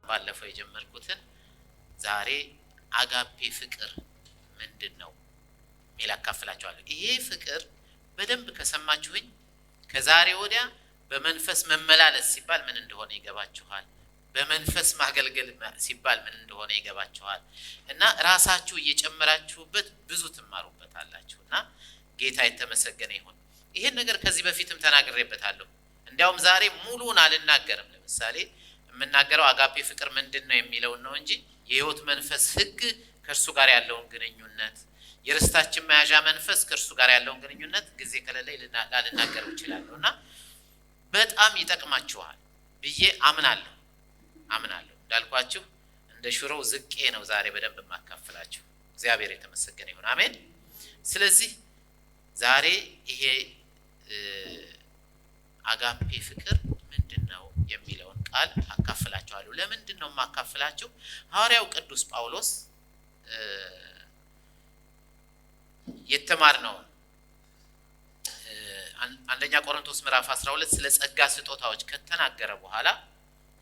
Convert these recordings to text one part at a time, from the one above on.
ባለፈው የጀመርኩትን ዛሬ አጋፔ ፍቅር ምንድነው ሚላካፍላችኋለሁ። ይሄ ፍቅር በደንብ ከሰማችሁኝ ከዛሬ ወዲያ በመንፈስ መመላለስ ሲባል ምን እንደሆነ ይገባችኋል። በመንፈስ ማገልገል ሲባል ምን እንደሆነ ይገባችኋል። እና ራሳችሁ እየጨመራችሁበት ብዙ ትማሩበታላችሁና ጌታ የተመሰገነ ይሁን። ይሄን ነገር ከዚህ በፊትም ተናግሬበታለሁ። እንዲያውም ዛሬ ሙሉን አልናገርም። ለምሳሌ የምናገረው አጋፔ ፍቅር ምንድነው የሚለው ነው እንጂ የህይወት መንፈስ ህግ ከእርሱ ጋር ያለውን ግንኙነት የርስታችን መያዣ መንፈስ ከእርሱ ጋር ያለውን ግንኙነት ጊዜ ከሌለ ላልናገረው እችላለሁና በጣም ይጠቅማችኋል ብዬ አምናለሁ። እንዳልኳችሁ እንደ ሽሮው ዝቄ ነው ዛሬ በደንብ ማካፈላችሁ። እግዚአብሔር የተመሰገነ ይሁን። አሜን። ስለዚህ ዛሬ ይሄ አጋፔ ፍቅር ምንድነው የሚለውን ቃል አካፍላችኋለሁ። ለምንድነው ማካፈላችሁ? ሐዋርያው ቅዱስ ጳውሎስ የተማርነው አንደኛ ቆሮንቶስ ምዕራፍ 12 ስለ ጸጋ ስጦታዎች ከተናገረ በኋላ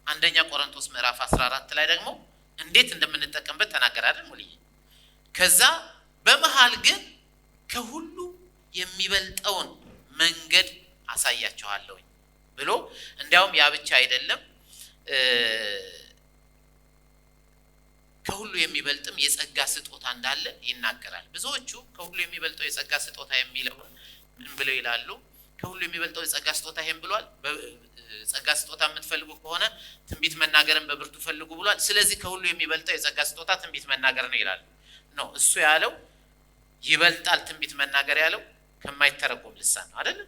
አንደኛ ቆሮንቶስ ምዕራፍ 14 ላይ ደግሞ እንዴት እንደምንጠቀምበት ተናገረ አይደል ሙልዬ? ከዛ በመሃል ግን ከሁሉ የሚበልጠውን መንገድ አሳያችኋለሁ ብሎ እንዲያውም ያ ብቻ አይደለም ከሁሉ የሚበልጥም የጸጋ ስጦታ እንዳለ ይናገራል። ብዙዎቹ ከሁሉ የሚበልጠው የጸጋ ስጦታ የሚለው ምን ብለው ይላሉ? ከሁሉ የሚበልጠው የጸጋ ስጦታ ይሄን ብሏል። ጸጋ ስጦታ የምትፈልጉ ከሆነ ትንቢት መናገርን በብርቱ ፈልጉ ብሏል። ስለዚህ ከሁሉ የሚበልጠው የጸጋ ስጦታ ትንቢት መናገር ነው ይላሉ። ነው እሱ ያለው ይበልጣል። ትንቢት መናገር ያለው ከማይተረጎም ልሳን ነው አይደል?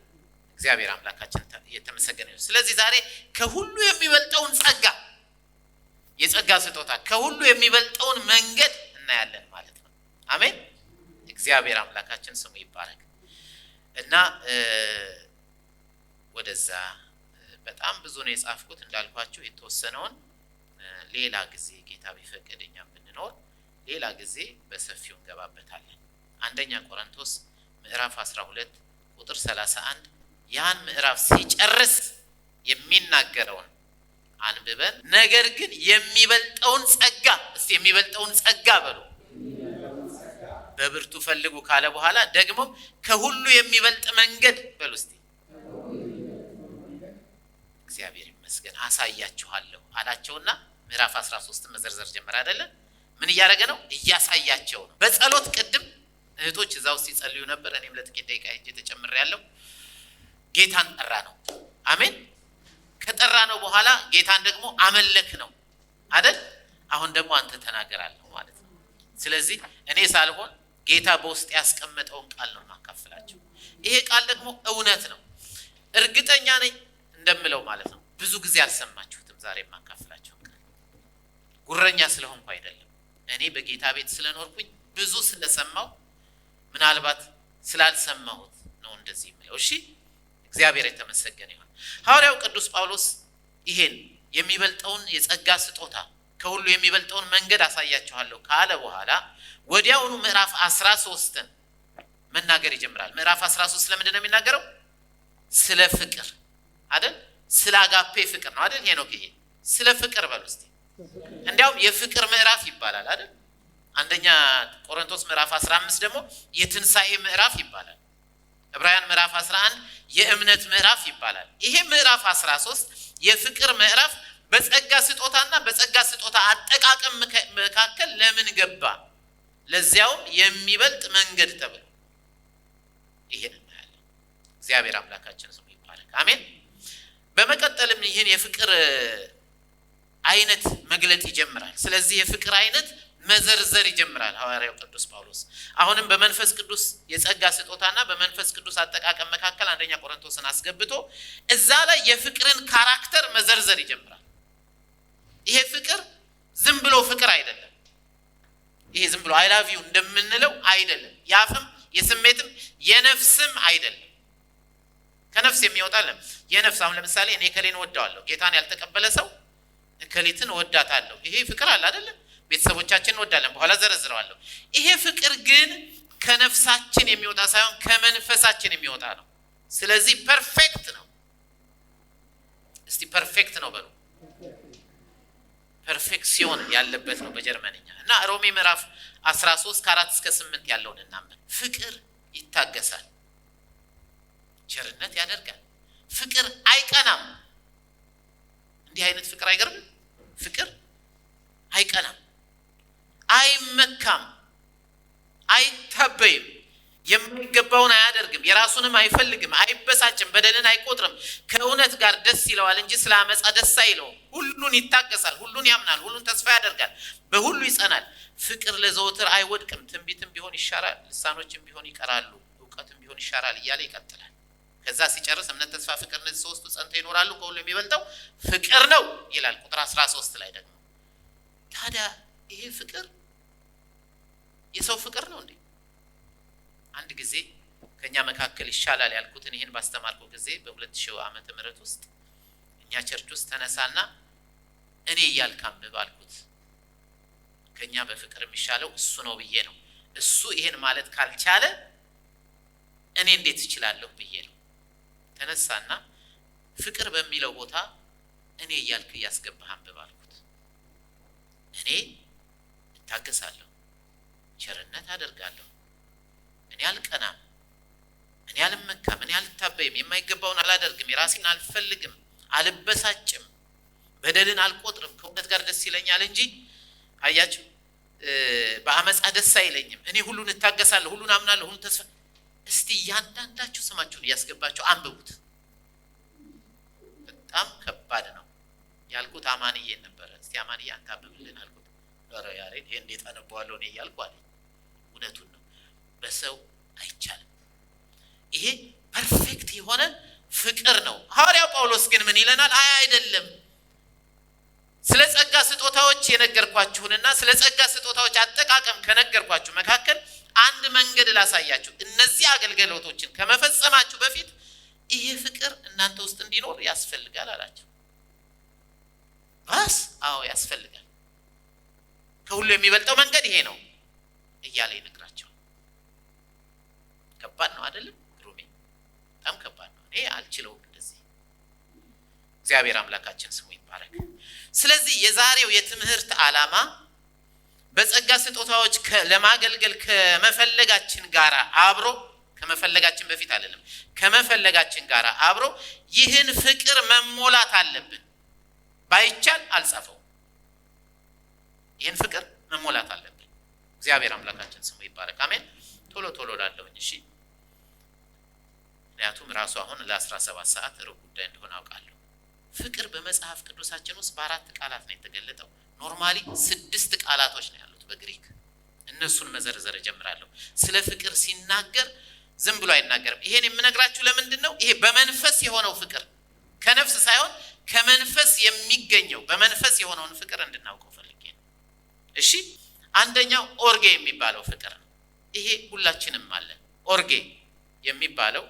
እግዚአብሔር አምላካችን የተመሰገነ ይሁን። ስለዚህ ዛሬ ከሁሉ የሚበልጠውን ጸጋ የጸጋ ስጦታ ከሁሉ የሚበልጠውን መንገድ እናያለን ማለት ነው። አሜን። እግዚአብሔር አምላካችን ስሙ ይባረክ። እና ወደዛ በጣም ብዙ ነው የጻፍኩት እንዳልኳችሁ የተወሰነውን ሌላ ጊዜ ጌታ ቢፈቅድ እኛም ብንኖር ሌላ ጊዜ በሰፊው እንገባበታለን። አንደኛ ቆሮንቶስ ምዕራፍ 12 ቁጥር 31 ያን ምዕራፍ ሲጨርስ የሚናገረውን አንብበን ነገር ግን የሚበልጠውን ጸጋ እስቲ የሚበልጠውን ጸጋ በሉ በብርቱ ፈልጉ ካለ በኋላ ደግሞ ከሁሉ የሚበልጥ መንገድ በሉ እስቲ እግዚአብሔር ይመስገን አሳያችኋለሁ አላቸውና ምዕራፍ 13 መዘርዘር ጀመረ አይደለ? ምን እያደረገ ነው? እያሳያቸው ነው። በጸሎት ቅድም እህቶች እዛው ሲጸልዩ ነበር። እኔም ለጥቂት ደቂቃ ሄጄ ተጨምሬያለሁ። ጌታን ጠራ ነው። አሜን። ከጠራ ነው በኋላ ጌታን ደግሞ አመለክ ነው አይደል? አሁን ደግሞ አንተ ተናገራለህ ማለት ነው። ስለዚህ እኔ ሳልሆን ጌታ በውስጥ ያስቀመጠውን ቃል ነው ማካፈላችሁ። ይሄ ቃል ደግሞ እውነት ነው። እርግጠኛ ነኝ እንደምለው ማለት ነው። ብዙ ጊዜ አልሰማችሁትም ዛሬ ማካፈላችሁ ቃል። ጉረኛ ስለሆንኩ አይደለም። እኔ በጌታ ቤት ስለኖርኩኝ ብዙ ስለሰማው ምናልባት ስላልሰማሁት ነው እንደዚህ የምለው። እሺ እግዚአብሔር የተመሰገነ ይሁን። ሐዋርያው ቅዱስ ጳውሎስ ይሄን የሚበልጠውን የጸጋ ስጦታ ከሁሉ የሚበልጠውን መንገድ አሳያችኋለሁ ካለ በኋላ ወዲያውኑ ምዕራፍ 13ን መናገር ይጀምራል። ምዕራፍ 13 ስለምንድን ነው የሚናገረው? ስለ ፍቅር አይደል? ስለ አጋፔ ፍቅር ነው አይደል? ሄኖክ ይሄ ስለ ፍቅር በሉ እስቲ። እንዲያውም የፍቅር ምዕራፍ ይባላል አይደል? አንደኛ ቆሮንቶስ ምዕራፍ 15 ደግሞ የትንሳኤ ምዕራፍ ይባላል። ዕብራውያን ምዕራፍ 11 የእምነት ምዕራፍ ይባላል። ይሄ ምዕራፍ 13 የፍቅር ምዕራፍ በጸጋ ስጦታና በጸጋ ስጦታ አጠቃቀም መካከል ለምን ገባ? ለዚያውም የሚበልጥ መንገድ ተብሎ ይሄን እናያለን። እግዚአብሔር አምላካችን ስሙ ይባረክ። አሜን። በመቀጠልም ይሄን የፍቅር አይነት መግለጥ ይጀምራል። ስለዚህ የፍቅር አይነት መዘርዘር ይጀምራል ሐዋርያው ቅዱስ ጳውሎስ። አሁንም በመንፈስ ቅዱስ የጸጋ ስጦታና በመንፈስ ቅዱስ አጠቃቀም መካከል አንደኛ ቆሮንቶስን አስገብቶ እዛ ላይ የፍቅርን ካራክተር መዘርዘር ይጀምራል። ይሄ ፍቅር ዝም ብሎ ፍቅር አይደለም። ይሄ ዝም ብሎ አይ ላቭ ዩ እንደምንለው አይደለም። ያፍም የስሜትም የነፍስም አይደለም። ከነፍስ የሚወጣለም የነፍስ አሁን ለምሳሌ እኔ ከሌን ወዳዋለሁ። ጌታን ያልተቀበለ ሰው ከሊትን ወዳታለሁ። ይሄ ፍቅር አለ አይደለም? ቤተሰቦቻችንን ወዳለን በኋላ ዘረዝረዋለሁ። ይሄ ፍቅር ግን ከነፍሳችን የሚወጣ ሳይሆን ከመንፈሳችን የሚወጣ ነው። ስለዚህ ፐርፌክት ነው። እስቲ ፐርፌክት ነው በሉ። ፐርፌክሲዮን ያለበት ነው በጀርመንኛ። እና ሮሜ ምዕራፍ 13 ከ4 እስከ 8 ያለውን እናንብብ። ፍቅር ይታገሳል፣ ቸርነት ያደርጋል፣ ፍቅር አይቀናም። እንዲህ አይነት ፍቅር አይገርም? ፍቅር አይቀናም፣ አይመካም፣ አይታበይም፣ የማይገባውን አያደርግም፣ የራሱንም አይፈልግም፣ አይበሳጭም፣ በደልን አይቆጥርም፣ ከእውነት ጋር ደስ ይለዋል እንጂ ስለ አመፃ ደስ አይለውም። ሁሉን ይታገሳል፣ ሁሉን ያምናል፣ ሁሉን ተስፋ ያደርጋል፣ በሁሉ ይጸናል። ፍቅር ለዘወትር አይወድቅም፣ ትንቢትም ቢሆን ይሻራል፣ ልሳኖችም ቢሆን ይቀራሉ፣ እውቀትም ቢሆን ይሻራል እያለ ይቀጥላል። ከዛ ሲጨርስ እምነት፣ ተስፋ፣ ፍቅር እነዚህ ሶስቱ ጸንተው ይኖራሉ፣ ከሁሉ የሚበልጠው ፍቅር ነው ይላል። ቁጥር 13 ላይ ደግሞ ታዲያ ይሄ ፍቅር የሰው ፍቅር ነው እንዴ? አንድ ጊዜ ከኛ መካከል ይሻላል ያልኩትን ይሄን ባስተማርኩ ጊዜ በ2000 ዓመተ ምህረት ውስጥ እኛ ቸርች ውስጥ ተነሳና እኔ እያልካምብ አልኩት። ከኛ በፍቅር የሚሻለው እሱ ነው ብዬ ነው። እሱ ይሄን ማለት ካልቻለ እኔ እንዴት እችላለሁ ብዬ ነው። ተነሳና ፍቅር በሚለው ቦታ እኔ እያልክ እያስገባህ አንብብ አልኩት። እኔ እታገሳለሁ፣ ቸርነት አደርጋለሁ፣ እኔ አልቀናም፣ እኔ አልመካም፣ እኔ አልታበይም፣ የማይገባውን አላደርግም፣ የራሴን አልፈልግም፣ አልበሳጭም፣ በደልን አልቆጥርም፣ ከእውነት ጋር ደስ ይለኛል እንጂ አያችሁ በአመፃ ደስ አይለኝም፣ እኔ ሁሉን እታገሳለሁ፣ ሁሉን አምናለሁ፣ ሁሉን ተስፋ። እስቲ እያንዳንዳችሁ ስማችሁን እያስገባችሁ አንብቡት። በጣም ከባድ ነው ያልኩት አማንዬ ነበረ። እስቲ አማንዬ አንተ አንብብልን አልኩት። ኧረ ያሬድ ይሄ እንዴት አነባዋለሁ እኔ እያልኩ አለኝ። እውነቱን ነው፣ በሰው አይቻልም። ይሄ ፐርፌክት የሆነ ፍቅር ነው። ሐዋርያው ጳውሎስ ግን ምን ይለናል? አይደለም፣ ስለ ጸጋ ስጦታዎች የነገርኳችሁንና ስለ ጸጋ ስጦታዎች አጠቃቀም ከነገርኳችሁ መካከል አንድ መንገድ ላሳያችሁ። እነዚህ አገልግሎቶችን ከመፈጸማችሁ በፊት ይሄ ፍቅር እናንተ ውስጥ እንዲኖር ያስፈልጋል አላቸው። ባስ አዎ ያስፈልጋል፣ ከሁሉ የሚበልጠው መንገድ ይሄ ነው እያለ ይነግራቸው። ከባድ ነው አይደለም ሮሜ? በጣም ከባድ ነው። እኔ አልችለውም እንደዚህ። እግዚአብሔር አምላካችን ስሙ ይባረክ። ስለዚህ የዛሬው የትምህርት ዓላማ በጸጋ ስጦታዎች ለማገልገል ከመፈለጋችን ጋር አብሮ፣ ከመፈለጋችን በፊት አይደለም፣ ከመፈለጋችን ጋር አብሮ ይህን ፍቅር መሞላት አለብን። ባይቻል አልጻፈው፣ ይህን ፍቅር መሞላት አለብን። እግዚአብሔር አምላካችን ስሙ ይባረክ። አሜን። ቶሎ ቶሎ ላለሁኝ እሺ፣ ምክንያቱም ራሱ አሁን ለ17 ሰዓት ሩብ ጉዳይ እንደሆነ አውቃለሁ። ፍቅር በመጽሐፍ ቅዱሳችን ውስጥ በአራት ቃላት ነው የተገለጠው። ኖርማሊ 6 ቃላቶች ነው ያሉት በግሪክ። እነሱን መዘርዘር ጀምራለሁ። ስለ ፍቅር ሲናገር ዝም ብሎ አይናገርም። ይሄን የምነግራችሁ ለምንድን ነው? ይሄ በመንፈስ የሆነው ፍቅር ከነፍስ ሳይሆን ከመንፈስ የሚገኘው በመንፈስ የሆነውን ፍቅር እንድናውቀው ፈልጌ ነው። እሺ፣ አንደኛው ኦርጌ የሚባለው ፍቅር ነው። ይሄ ሁላችንም አለ። ኦርጌ የሚባለው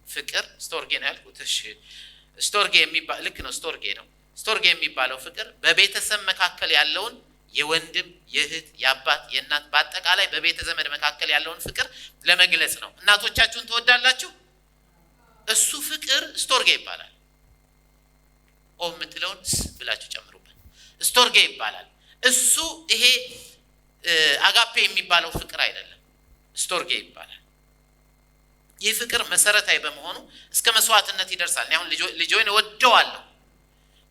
ፍቅር ስቶርጌ ነው ያልኩት። እሺ፣ ስቶርጌ የሚባለው ልክ ነው፣ ስቶርጌ ነው። ስቶርጌ የሚባለው ፍቅር በቤተሰብ መካከል ያለውን የወንድም የእህት የአባት የእናት በአጠቃላይ በቤተ ዘመድ መካከል ያለውን ፍቅር ለመግለጽ ነው። እናቶቻችሁን ትወዳላችሁ? እሱ ፍቅር ስቶርጌ ይባላል። ኦ የምትለውን ብላችሁ ጨምሩበት። ስቶርጌ ይባላል። እሱ ይሄ አጋፔ የሚባለው ፍቅር አይደለም፣ ስቶርጌ ይባላል። ይህ ፍቅር መሰረታዊ በመሆኑ እስከ መስዋዕትነት ይደርሳል። እኔ አሁን ልጆችን እወደዋለሁ።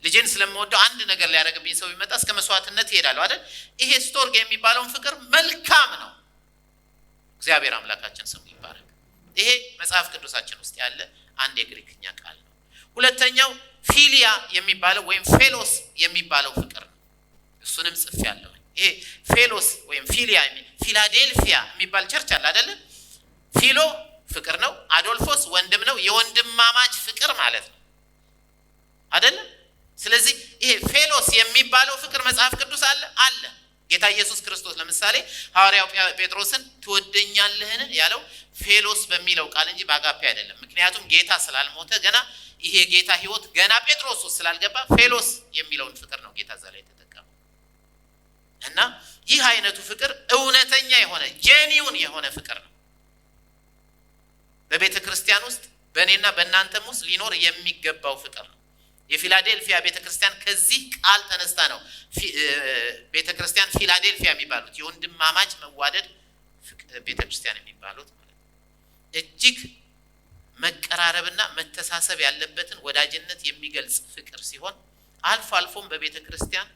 ልጄን ስለምወደው አንድ ነገር ሊያደርግብኝ ሰው ቢመጣ እስከ መስዋዕትነት ይሄዳለሁ አይደል? ይሄ ስቶርጌ የሚባለውን ፍቅር መልካም ነው። እግዚአብሔር አምላካችን ስሙ ይባረክ። ይሄ መጽሐፍ ቅዱሳችን ውስጥ ያለ አንድ የግሪክኛ ቃል ነው። ሁለተኛው ፊሊያ የሚባለው ወይም ፌሎስ የሚባለው ፍቅር ነው። እሱንም ጽፌያለሁ። ይሄ ፌሎስ ወይም ፊሊያ ፊላዴልፊያ የሚባል ቸርች አለ አይደል? ፊሎ ፍቅር ነው፣ አዶልፎስ ወንድም ነው። የወንድማማች ፍቅር ማለት ነው አይደል? ስለዚህ ይሄ ፌሎስ የሚባለው ፍቅር መጽሐፍ ቅዱስ አለ። ጌታ ኢየሱስ ክርስቶስ ለምሳሌ ሐዋርያው ጴጥሮስን ትወደኛለህን ያለው ፌሎስ በሚለው ቃል እንጂ በአጋፔ አይደለም። ምክንያቱም ጌታ ስላልሞተ ገና ይሄ ጌታ ሕይወት ገና ጴጥሮስ ውስጥ ስላልገባ ፌሎስ የሚለውን ፍቅር ነው ጌታ ዘላ የተጠቀመው። እና ይህ አይነቱ ፍቅር እውነተኛ የሆነ ጄኒውን የሆነ ፍቅር ነው። በቤተ ክርስቲያን ውስጥ በእኔና በእናንተም ውስጥ ሊኖር የሚገባው ፍቅር ነው። የፊላዴልፊያ ቤተክርስቲያን ከዚህ ቃል ተነስታ ነው ቤተክርስቲያን ፊላዴልፊያ የሚባሉት የወንድማማች መዋደድ ቤተክርስቲያን የሚባሉት ማለት ነው። እጅግ መቀራረብና መተሳሰብ ያለበትን ወዳጅነት የሚገልጽ ፍቅር ሲሆን አልፎ አልፎም በቤተክርስቲያን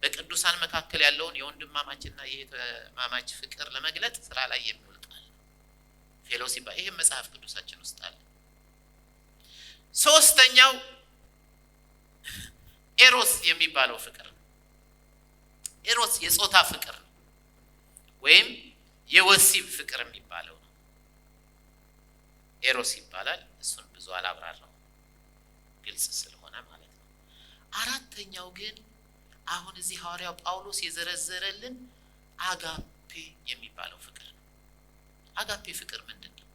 በቅዱሳን መካከል ያለውን የወንድማማችና የእህትማማች ፍቅር ለመግለጽ ስራ ላይ የሚውል ቃል ፌሎሲባ። ይሄም መጽሐፍ ቅዱሳችን ውስጥ አለ። ሶስተኛው ኤሮስ የሚባለው ፍቅር ነው። ኤሮስ የጾታ ፍቅር ነው ወይም የወሲብ ፍቅር የሚባለው ነው። ኤሮስ ይባላል። እሱን ብዙ አላብራራው ግልጽ ስለሆነ ማለት ነው። አራተኛው ግን አሁን እዚህ ሐዋርያው ጳውሎስ የዘረዘረልን አጋፔ የሚባለው ፍቅር ነው። አጋፔ ፍቅር ምንድን ነው?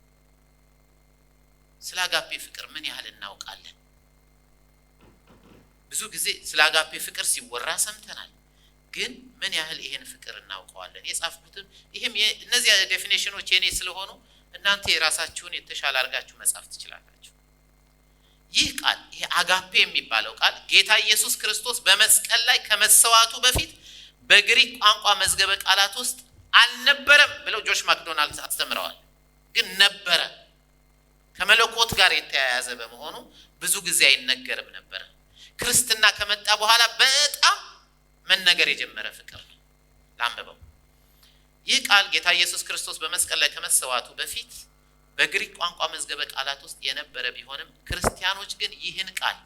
ስለ አጋፔ ፍቅር ምን ያህል እናውቃለን? ብዙ ጊዜ ስለ አጋፔ ፍቅር ሲወራ ሰምተናል፣ ግን ምን ያህል ይሄን ፍቅር እናውቀዋለን? የጻፍኩትን ይሄም እነዚህ ዴፊኒሽኖች የኔ ስለሆኑ እናንተ የራሳችሁን የተሻለ አድርጋችሁ መጻፍ ትችላላችሁ። ይህ ቃል ይሄ አጋፔ የሚባለው ቃል ጌታ ኢየሱስ ክርስቶስ በመስቀል ላይ ከመሰዋቱ በፊት በግሪክ ቋንቋ መዝገበ ቃላት ውስጥ አልነበረም ብለው ጆሽ ማክዶናልድ አስተምረዋል። ግን ነበረ። ከመለኮት ጋር የተያያዘ በመሆኑ ብዙ ጊዜ አይነገርም ነበር። ክርስትና ከመጣ በኋላ በጣም መነገር የጀመረ ፍቅር ነው። ላንብበው። ይህ ቃል ጌታ ኢየሱስ ክርስቶስ በመስቀል ላይ ከመሰዋቱ በፊት በግሪክ ቋንቋ መዝገበ ቃላት ውስጥ የነበረ ቢሆንም ክርስቲያኖች ግን ይህን ቃል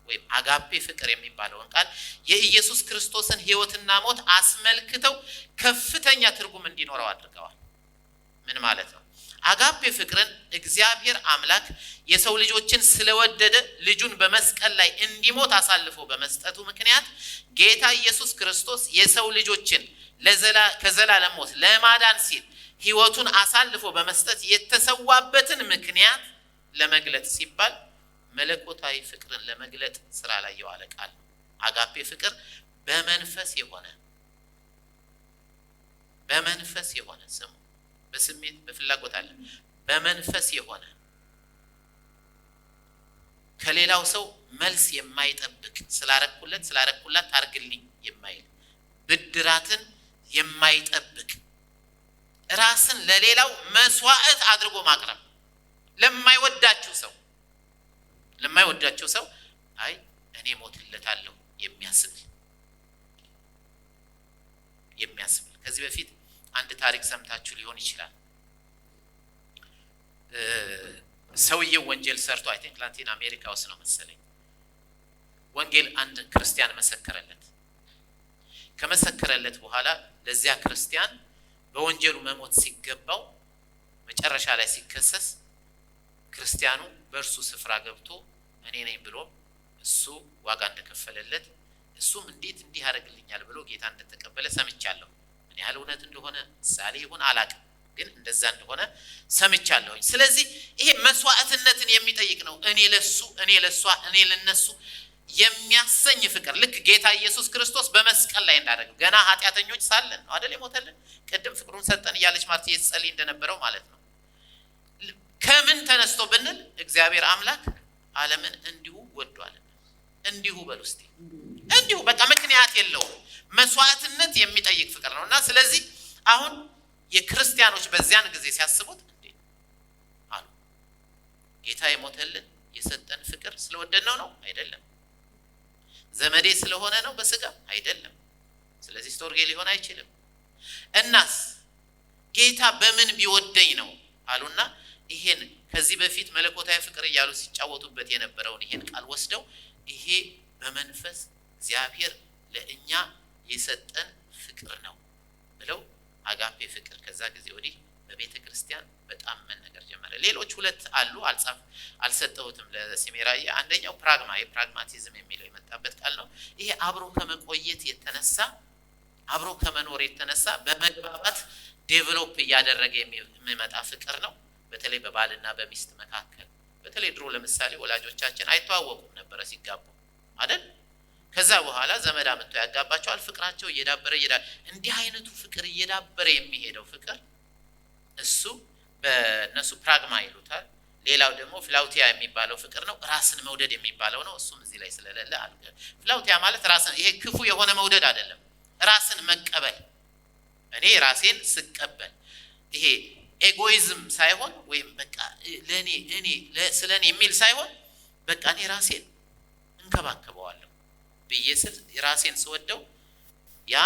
ወይም አጋፔ ፍቅር የሚባለውን ቃል የኢየሱስ ክርስቶስን ሕይወትና ሞት አስመልክተው ከፍተኛ ትርጉም እንዲኖረው አድርገዋል። ምን ማለት ነው? አጋፔ ፍቅርን እግዚአብሔር አምላክ የሰው ልጆችን ስለወደደ ልጁን በመስቀል ላይ እንዲሞት አሳልፎ በመስጠቱ ምክንያት ጌታ ኢየሱስ ክርስቶስ የሰው ልጆችን ከዘላለም ሞት ለማዳን ሲል ሕይወቱን አሳልፎ በመስጠት የተሰዋበትን ምክንያት ለመግለጥ ሲባል መለኮታዊ ፍቅርን ለመግለጥ ስራ ላይ የዋለ ቃል ነው። አጋፔ ፍቅር በመንፈስ የሆነ ስሙ በስሜት በፍላጎት አለ። በመንፈስ የሆነ ከሌላው ሰው መልስ የማይጠብቅ ስላረኩላት ታርግልኝ የማይል ብድራትን የማይጠብቅ ራስን ለሌላው መስዋዕት አድርጎ ማቅረብ ለማይወዳቸው ሰው አይ እኔ ሞትለታለሁ የሚያስብል ከዚህ በፊት አንድ ታሪክ ሰምታችሁ ሊሆን ይችላል። ሰውየው ወንጀል ሰርቶ አይ ቲንክ ላቲን አሜሪካ ውስጥ ነው መሰለኝ ወንጌል አንድ ክርስቲያን መሰከረለት። ከመሰከረለት በኋላ ለዚያ ክርስቲያን በወንጀሉ መሞት ሲገባው መጨረሻ ላይ ሲከሰስ ክርስቲያኑ በእርሱ ስፍራ ገብቶ እኔ ነኝ ብሎ እሱ ዋጋ እንደከፈለለት እሱም እንዴት እንዲህ ያደርግልኛል ብሎ ጌታ እንደተቀበለ ሰምቻለሁ። ምን ያህል እውነት እንደሆነ ምሳሌ ይሁን አላውቅም፣ ግን እንደዛ እንደሆነ ሰምቻለሁኝ። ስለዚህ ይሄ መስዋዕትነትን የሚጠይቅ ነው። እኔ ለሱ፣ እኔ ለሷ፣ እኔ ለነሱ የሚያሰኝ ፍቅር ልክ ጌታ ኢየሱስ ክርስቶስ በመስቀል ላይ እንዳደረገው ገና ኃጢአተኞች ሳለን ነው አይደል የሞተልን። ቅድም ፍቅሩን ሰጠን እያለች ማርታ እየጸለየ እንደነበረው ማለት ነው። ከምን ተነስቶ ብንል እግዚአብሔር አምላክ ዓለምን እንዲሁ ወዷልና። እንዲሁ በል ውስጥ እንዲሁ በቃ ምክንያት የለውም። መስዋዕትነት የሚጠይቅ ፍቅር ነውና ስለዚህ አሁን የክርስቲያኖች በዚያን ጊዜ ሲያስቡት እንዴ አሉ ጌታ የሞተልን የሰጠን ፍቅር ስለወደድነው ነው አይደለም። ዘመዴ ስለሆነ ነው በስጋ አይደለም። ስለዚህ ስቶርጌ ሊሆን አይችልም። እናስ ጌታ በምን ቢወደኝ ነው አሉና ይሄን ከዚህ በፊት መለኮታዊ ፍቅር እያሉ ሲጫወቱበት የነበረውን ይሄን ቃል ወስደው ይሄ በመንፈስ እግዚአብሔር ለእኛ የሰጠን ፍቅር ነው ብለው አጋፔ ፍቅር ከዛ ጊዜ ወዲህ በቤተ ክርስቲያን በጣም መነገር ጀመረ። ሌሎች ሁለት አሉ አልሰጠሁትም ለሲሜራዬ። አንደኛው ፕራግማቲዝም የሚለው የመጣበት ቃል ነው። ይሄ አብሮ ከመቆየት የተነሳ አብሮ ከመኖር የተነሳ በመግባባት ዴቨሎፕ እያደረገ የሚመጣ ፍቅር ነው። በተለይ በባልና በሚስት መካከል በተለይ ድሮ ለምሳሌ ወላጆቻችን አይተዋወቁም ነበር ሲጋቡ አይደል? ከዛ በኋላ ዘመድ አመጣ ያጋባቸዋል። ፍቅራቸው እየዳበረ እንዲህ አይነቱ ፍቅር እየዳበረ የሚሄደው ፍቅር እሱ በእነሱ ፕራግማ ይሉታል። ሌላው ደግሞ ፍላውቲያ የሚባለው ፍቅር ነው። ራስን መውደድ የሚባለው ነው። እሱም እዚህ ላይ ስለሌለ አልገ ፍላውቲያ ማለት ራስን ይሄ ክፉ የሆነ መውደድ አይደለም። ራስን መቀበል እኔ ራሴን ስቀበል ይሄ ኤጎይዝም ሳይሆን ወይም በቃ ለኔ ስለኔ የሚል ሳይሆን በቃ እኔ ራሴን እንከባከበዋለሁ በየስል ራሴን ስወደው ያ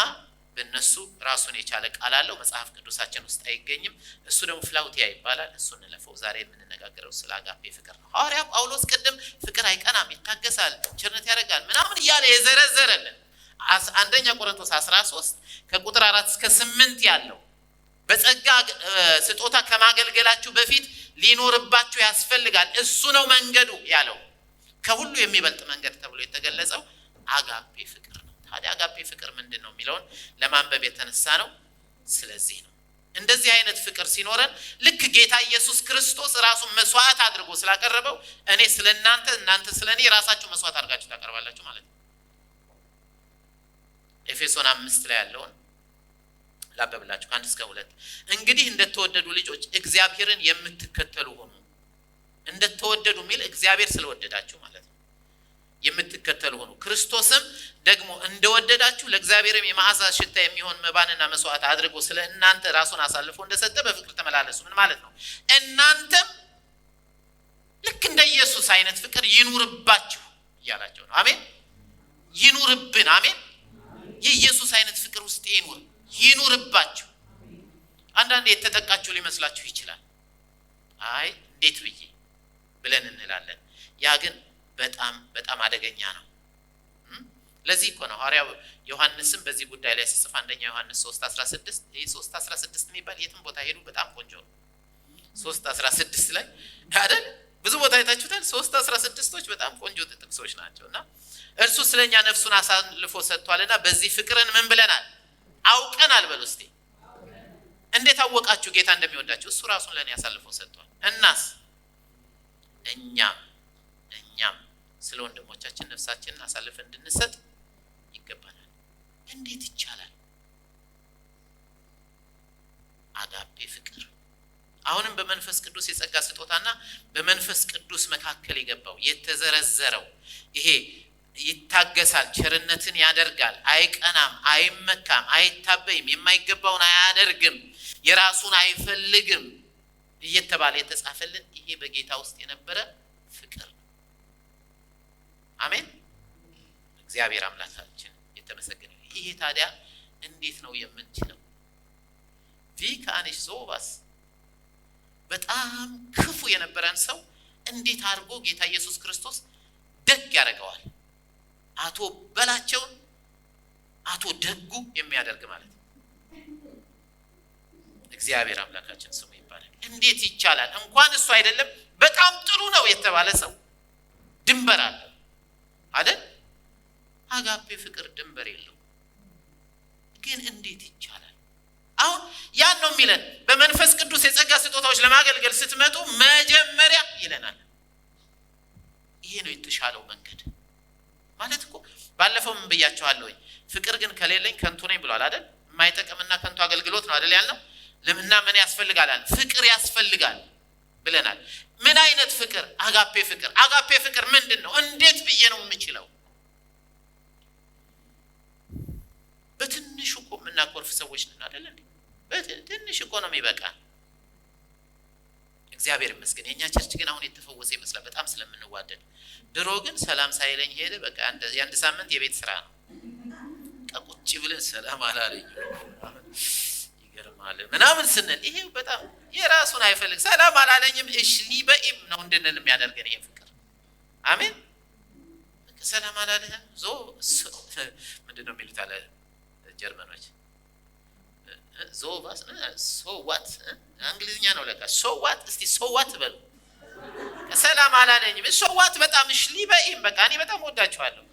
በእነሱ ራሱን የቻለ ቃል አለው። መጽሐፍ ቅዱሳችን ውስጥ አይገኝም። እሱ ደግሞ ፍላውቲያ ይባላል። እሱን እንለፈው። ዛሬ የምንነጋገረው ስለ አጋፔ ፍቅር ነው። ሐዋርያው ጳውሎስ ቅድም ፍቅር አይቀናም፣ ይታገሳል፣ ቸርነት ያደርጋል ምናምን እያለ የዘረዘረልን አንደኛ ቆሮንቶስ 13 ከቁጥር 4 እስከ 8 ያለው በጸጋ ስጦታ ከማገልገላችሁ በፊት ሊኖርባችሁ ያስፈልጋል፣ እሱ ነው መንገዱ ያለው። ከሁሉ የሚበልጥ መንገድ ተብሎ የተገለጸው አጋፔ ፍቅር ነው። ታዲያ አጋፔ ፍቅር ምንድነው የሚለውን ለማንበብ የተነሳ ነው። ስለዚህ ነው እንደዚህ አይነት ፍቅር ሲኖረን ልክ ጌታ ኢየሱስ ክርስቶስ ራሱን መስዋዕት አድርጎ ስላቀረበው እኔ ስለናንተ እናንተ ስለኔ ራሳችሁ መስዋዕት አድርጋችሁ ታቀርባላችሁ ማለት ነው። ኤፌሶን 5 ላይ ያለውን ላበብላችሁ 1 እስከ 2 እንግዲህ እንደተወደዱ ልጆች እግዚአብሔርን የምትከተሉ ሆኑ። እንደተወደዱ ሚል እግዚአብሔር ስለወደዳችሁ ማለት ነው። የምትከተሉ ሆኑ ክርስቶስም ደግሞ እንደወደዳችሁ ለእግዚአብሔርም የመዓዛ ሽታ የሚሆን መባንና መስዋዕት አድርጎ ስለ እናንተ ራሱን አሳልፎ እንደሰጠ በፍቅር ተመላለሱ። ምን ማለት ነው? እናንተም ልክ እንደ ኢየሱስ አይነት ፍቅር ይኑርባችሁ እያላቸው ነው። አሜን። ይኑርብን። አሜን። የኢየሱስ አይነት ፍቅር ውስጥ ይኑርባችሁ። አንዳንዴ የተጠቃችሁ ሊመስላችሁ ይችላል። አይ እንዴት ብዬ ብለን እንላለን። ያ ግን በጣም በጣም አደገኛ ነው። ለዚህ እኮ ነው ሐዋርያው ዮሐንስም በዚህ ጉዳይ ላይ ሲጽፍ አንደኛ ዮሐንስ 3:16 ይሄ 3:16 የሚባል የትም ቦታ ሄዱ በጣም ቆንጆ ነው። 3:16 ላይ አይደል ብዙ ቦታ አይታችሁታል። 3:16ቶች በጣም ቆንጆ ጥቅሶች ናቸውና እርሱ ስለኛ ነፍሱን አሳልፎ ሰጥቷልና በዚህ ፍቅርን ምን ብለናል? አውቀናል። በሉ እስቲ እንዴት አወቃችሁ ጌታ እንደሚወዳችሁ? እሱ ራሱን ለኔ አሳልፎ ሰጥቷል። እናስ እኛም ስለ ወንድሞቻችን ነፍሳችንን አሳልፈን እንድንሰጥ ይገባናል። እንዴት ይቻላል? አጋፔ ፍቅር አሁንም በመንፈስ ቅዱስ የጸጋ ስጦታና በመንፈስ ቅዱስ መካከል የገባው የተዘረዘረው ይሄ ይታገሳል፣ ቸርነትን ያደርጋል፣ አይቀናም፣ አይመካም፣ አይታበይም፣ የማይገባውን አያደርግም፣ የራሱን አይፈልግም እየተባለ የተጻፈልን ይሄ በጌታ ውስጥ የነበረ ፍቅር ነው። አሜን። እግዚአብሔር አምላካችን የተመሰገነ ይሁን። ይሄ ታዲያ እንዴት ነው የምንችለው? ቪካኒሽ ዞባስ በጣም ክፉ የነበረን ሰው እንዴት አድርጎ ጌታ ኢየሱስ ክርስቶስ ደግ ያደርገዋል? አቶ በላቸውን አቶ ደጉ የሚያደርግ ማለት ነው። እግዚአብሔር አምላካችን ስሙ ይባላል። እንዴት ይቻላል? እንኳን እሱ አይደለም በጣም ጥሩ ነው የተባለ ሰው ድንበር አለው አይደል? አጋፔ ፍቅር ድንበር የለው። ግን እንዴት ይቻላል? አሁን ያን ነው የሚለን። በመንፈስ ቅዱስ የጸጋ ስጦታዎች ለማገልገል ስትመጡ መጀመሪያ ይለናል። ይሄ ነው የተሻለው መንገድ ማለት እኮ ባለፈው ምን ብያችኋለሁ? ፍቅር ግን ከሌለኝ ከንቱ ነኝ ብሏል አይደል? የማይጠቅምና ከንቱ አገልግሎት ነው አይደል ያልነው? ለምንና ምን ያስፈልጋል? ፍቅር ያስፈልጋል ብለናል። ምን አይነት ፍቅር? አጋፔ ፍቅር። አጋፔ ፍቅር ምንድነው? እንዴት ብዬ ነው የምችለው? በትንሹ እኮ የምናኮርፍ ሰዎች ነን አይደል እንዴ? በትንሽ እኮ ነው የሚበቃ። እግዚአብሔር ይመስገን። የኛ ቸርች ግን አሁን የተፈወሰ ይመስላል በጣም ስለምንዋደድ። ድሮ ግን ሰላም ሳይለኝ ሄደ። በቃ የአንድ ሳምንት የቤት ስራ ነው። ቁጭ ብለን ሰላም አላለኝ ይገርማል ምናምን ስንል ይሄ በጣም የራሱን አይፈልግ ሰላም አላለኝም እሺ ሊበኢም ነው እንድንል የሚያደርገን ይሄ ፍቅር። አሜን። ሰላም አላለህ ምንድነው የሚሉት አለ ጀርመኖች ዞ ባስ ሶ ዋት እንግሊዝኛ ነው ለካ ሶ ዋት። እስቲ ሶ ዋት በሉ። ሰላም አላለኝም ሶ ዋት በጣም እሺ ሊበኢም በቃ እኔ በጣም ወዳችኋለሁ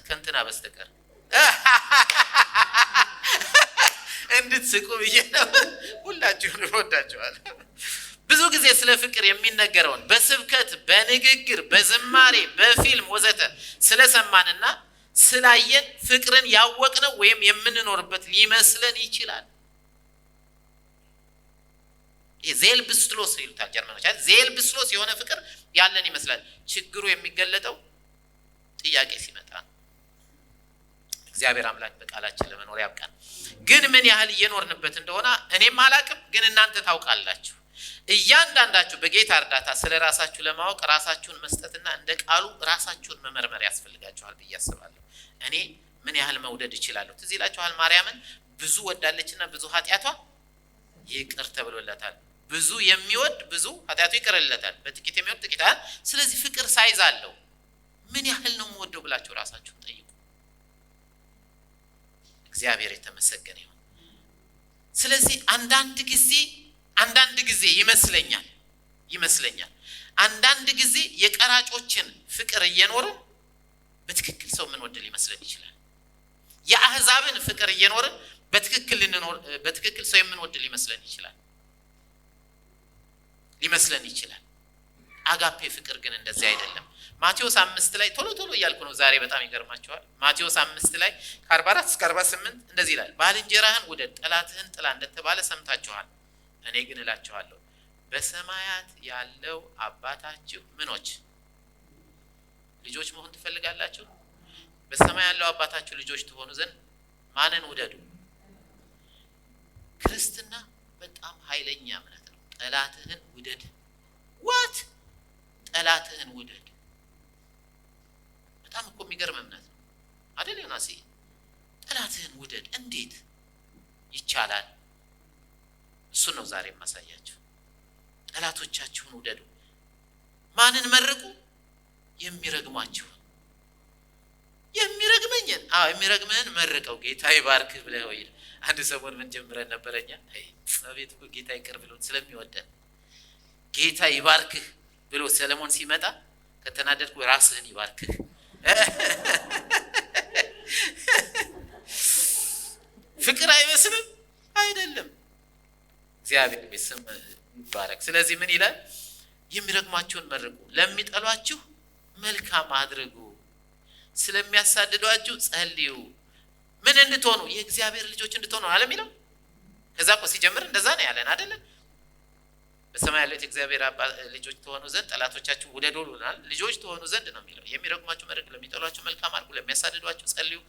ከንትና በስተቀር እንድትስቁ ብዬ ነው። ሁላችሁንም ወዳችኋለሁ። ብዙ ጊዜ ስለ ፍቅር የሚነገረውን በስብከት በንግግር በዝማሬ በፊልም ወዘተ ስለሰማንና ስላየን ፍቅርን ያወቅነው ወይም የምንኖርበት ሊመስለን ይችላል። ዜል ብስሎስ ይሉታል ጀርመኖች አይደል? ዜል ብስሎስ የሆነ ፍቅር ያለን ይመስላል። ችግሩ የሚገለጠው ጥያቄ ሲመጣ ነው። እግዚአብሔር አምላክ በቃላችን ለመኖር ያብቃን። ግን ምን ያህል እየኖርንበት እንደሆነ እኔም አላቅም፣ ግን እናንተ ታውቃላችሁ። እያንዳንዳችሁ በጌታ እርዳታ ስለ ራሳችሁ ለማወቅ ራሳችሁን መስጠትና እንደ ቃሉ ራሳችሁን መመርመር ያስፈልጋችኋል ብዬ አስባለሁ። እኔ ምን ያህል መውደድ እችላለሁ? ትዝ ይላችኋል ማርያምን ብዙ ወዳለችና ብዙ ኃጢአቷ ይቅር ተብሎላታል። ብዙ የሚወድ ብዙ ኃጢአቱ ይቅርለታል፣ በጥቂት የሚወድ ጥቂት። ስለዚህ ፍቅር ሳይዝ አለው። ምን ያህል ነው የምወደው ብላችሁ ራሳችሁን ጠይቁ። እግዚአብሔር የተመሰገነ ይሁን። ስለዚህ አንዳንድ ጊዜ ይመስለኛል አንዳንድ ጊዜ የቀራጮችን ፍቅር እየኖርን በትክክል ሰው ምን ወደል ይመስለን ይችላል። የአህዛብን ፍቅር እየኖርን በትክክል ሰው ምን ወደል ይመስለን ይችላል። አጋፔ ፍቅር ግን እንደዚህ አይደለም። ማቴዎስ 5 ላይ ቶሎ እያልኩ ነው ዛሬ፣ በጣም ይገርማችኋል። ማቴዎስ 5 ላይ ከ44 እስከ 48 እንደዚህ ይላል፣ ባልንጀራህን ውደድ ጠላትህን ጥላ እንደተባለ ሰምታችኋል። እኔ ግን እላችኋለሁ በሰማያት ያለው አባታችሁ ልጆች መሆን ትፈልጋላችሁ? በሰማይ ያለው አባታችሁ ልጆች ትሆኑ ዘንድ ማንን ውደዱ? ክርስትና በጣም ኃይለኛ እምነት ነው። ጠላትህን ውደድ። ጠላትህን ውደድ። በጣም እኮ የሚገርም እምነት ነው አይደል? ዮናስ ጠላትህን ውደድ እንዴት ይቻላል? እሱን ነው ዛሬ የማሳያችሁ። ጠላቶቻችሁን ውደዱ። ማንን መርቁ? የሚረግሟችሁን። የሚረግምህን መርቀው ጌታ ይባርክህ ብለህ ወይ። አንድ ሰሞን ምን ጀምረን ነበረኛ? አቤት እኮ ጌታ ይቅር ብሎን ስለሚወደን ጌታ ይባርክህ ብሎ ሰለሞን ሲመጣ ከተናደድኩ ራስህን ይባርክህ። ፍቅር አይመስልም? አይደለም። እግዚአብሔር ስም ይባረክ። ስለዚህ ምን ይላል? የሚረግሟችሁን መርቁ፣ ለሚጠሏችሁ መልካም አድርጉ፣ ስለሚያሳድዷችሁ ጸልዩ። ምን እንድትሆኑ? የእግዚአብሔር ልጆች እንድትሆኑ አለ የሚለው። ከዛ እኮ ሲጀምር እንደዛ ነው ያለን አይደለ? በሰማይ ያሉት የእግዚአብሔር ልጆች ትሆኑ ዘንድ ጠላቶቻችሁ ውደዱ ብሎናል። ልጆች ትሆኑ ዘንድ ነው የሚለው። የሚረግሟችሁ መርቁ፣ ለሚጠሏችሁ መልካም አድርጉ፣ ለሚያሳድዷችሁ ጸልዩ።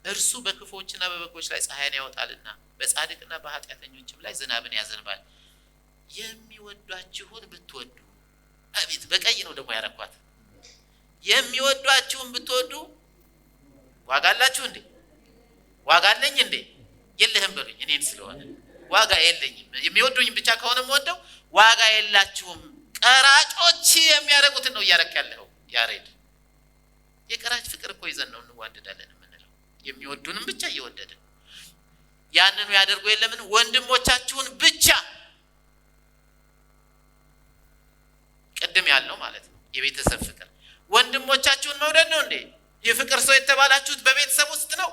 እርሱ በክፉዎችና በበጎች ላይ ፀሐይን ያወጣልና በጻድቅና በኃጢአተኞችም ላይ ዝናብን ያዘንባል። የሚወዷችሁን ብትወዱ፣ አቤት በቀይ ነው ደግሞ ያረኳት። የሚወዷችሁን ብትወዱ ዋጋ አላችሁ እንዴ? ዋጋ አለኝ እንዴ? የለህም በሉኝ። እኔን ስለሆነ ዋጋ የለኝም። የሚወዱኝ ብቻ ከሆነ የምወደው ዋጋ የላችሁም። ቀራጮች የሚያደርጉትን ነው እያደረክ ያለው ያሬድ። የቀራጭ ፍቅር እኮ ይዘን ነው እንዋደዳለን የምንለው። የሚወዱንም ብቻ እየወደድን ያንኑ ያደርጉ የለምን? ወንድሞቻችሁን ብቻ ቅድም ያለው ማለት ነው። የቤተሰብ ፍቅር ወንድሞቻችሁን መውደድ ነው እንዴ? የፍቅር ሰው የተባላችሁት በቤተሰብ ውስጥ ነው።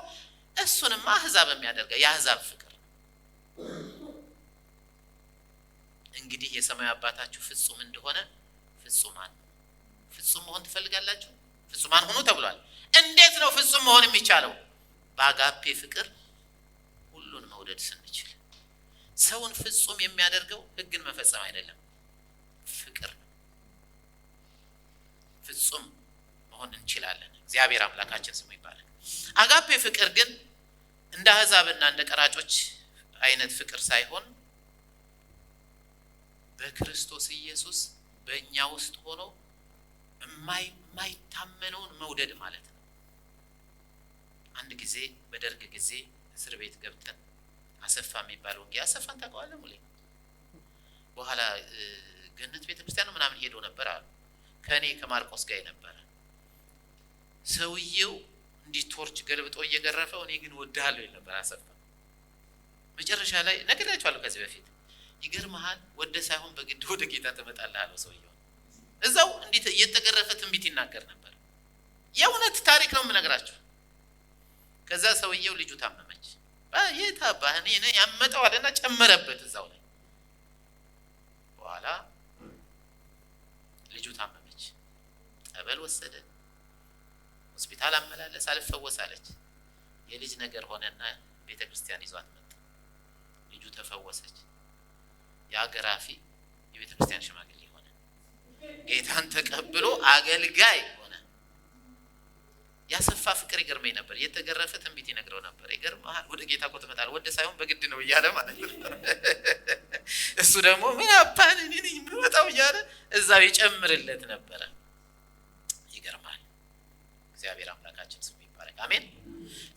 እሱንማ አህዛብ የሚያደርገው የአህዛብ ፍቅር። እንግዲህ የሰማይ አባታችሁ ፍጹም እንደሆነ ፍጹማን መሆን ትፈልጋላችሁ? ፍጹማን ሁኑ ተብሏል። እንዴት ነው ፍጹም መሆን የሚቻለው? በአጋፔ ፍቅር ሁሉን መውደድ ስንችል። ሰውን ፍጹም የሚያደርገው ሕግን መፈጸም አይደለም፣ ፍቅር ነው። ፍጹም መሆን እንችላለን። እግዚአብሔር አምላካችን ስሙ ይባላል። አጋፔ ፍቅር ግን እንደ አህዛብና እንደ ቀራጮች አይነት ፍቅር ሳይሆን በክርስቶስ ኢየሱስ በእኛ ውስጥ ሆኖ የማይታመነውን መውደድ ማለት ነው። አንድ ጊዜ በደርግ ጊዜ እስር ቤት ገብተን አሰፋ የሚባለው ወንጌ አሰፋን ታውቀዋለህ ሙሌ? በኋላ ገነት ቤተክርስቲያን ምናምን ሄዶ ነበር አሉ። ከኔ ከማርቆስ ጋር ነበር። ሰውየው እንዲህ ቶርች ገልብጦ እየገረፈው እኔ ግን ወድሃለሁ ይል ነበር አሰፋ። መጨረሻ ላይ ነግሬያቸዋለሁ ከዚህ በፊት። ይገርምሃል ወደ ሳይሆን በግድ ወደ ጌታ ትመጣለህ አለው ሰውየው። እዛው እንዴት እየተገረፈ ትንቢት ይናገር ነበር። የእውነት ታሪክ ነው የምነግራችሁ። ከዛ ሰውየው ልጁ ታመመች። የታባህ እኔ ያመጣው አለና ጨመረበት እዛው ላይ። በኋላ ልጁ ታመመች፣ ጠበል ወሰደ፣ ሆስፒታል አመላለስ፣ አልፈወስ አለች። የልጅ ነገር ሆነና ቤተክርስቲያን ይዟት መጣ። ልጁ ተፈወሰች። ያ ገራፊ የቤተ ክርስቲያን ሽማግሌ ሆነ። ጌታን ተቀብሎ አገልጋይ ሆነ። ያሰፋ ፍቅር ይገርመኝ ነበር። የተገረፈ ትንቢት ይነግረው ነበር። ይገርምሃል ወደ ጌታ እኮ ትመጣለህ ወደ ሳይሆን በግድ ነው እያለ ማለት ነው። እሱ ደግሞ ምን አባን እኔ ነኝ የምመጣው እያለ እዛው ይጨምርለት ነበረ። ይገርማል። እግዚአብሔር አምላካችን ስሙ ይባረክ። አሜን።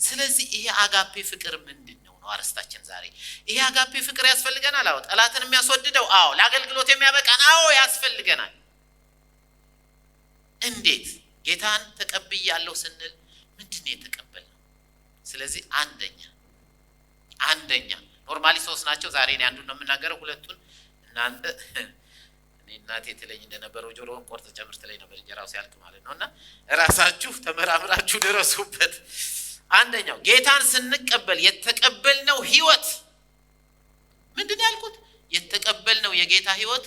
ስለዚህ ይሄ አጋፔ ፍቅር ምንድነው ነው አርስታችን ዛሬ። ይሄ አጋፔ ፍቅር ያስፈልገናል። አዎ። ጠላትን የሚያስወድደው አዎ። ለአገልግሎት የሚያበቃን አዎ ያስፈልገናል። እንዴት? ጌታን ተቀብያለሁ ስንል ምንድነው የተቀበልነው? ስለዚህ አንደኛ ኖርማሊ ሶስት ናቸው። ዛሬ እኔ አንዱን ነው የምናገረው። ሁለቱን እናንተ እኔ እናቴ ትለኝ እንደነበረው ጆሮውን ቆርጥ ጨምር ትለኝ ነበር እንጀራው ሲያልቅ ማለት ነውና ራሳችሁ ተመራምራችሁ ድረሱበት። አንደኛው ጌታን ስንቀበል የተቀበልነው ህይወት ምንድነው ያልኩት? የተቀበልነው የጌታ ህይወት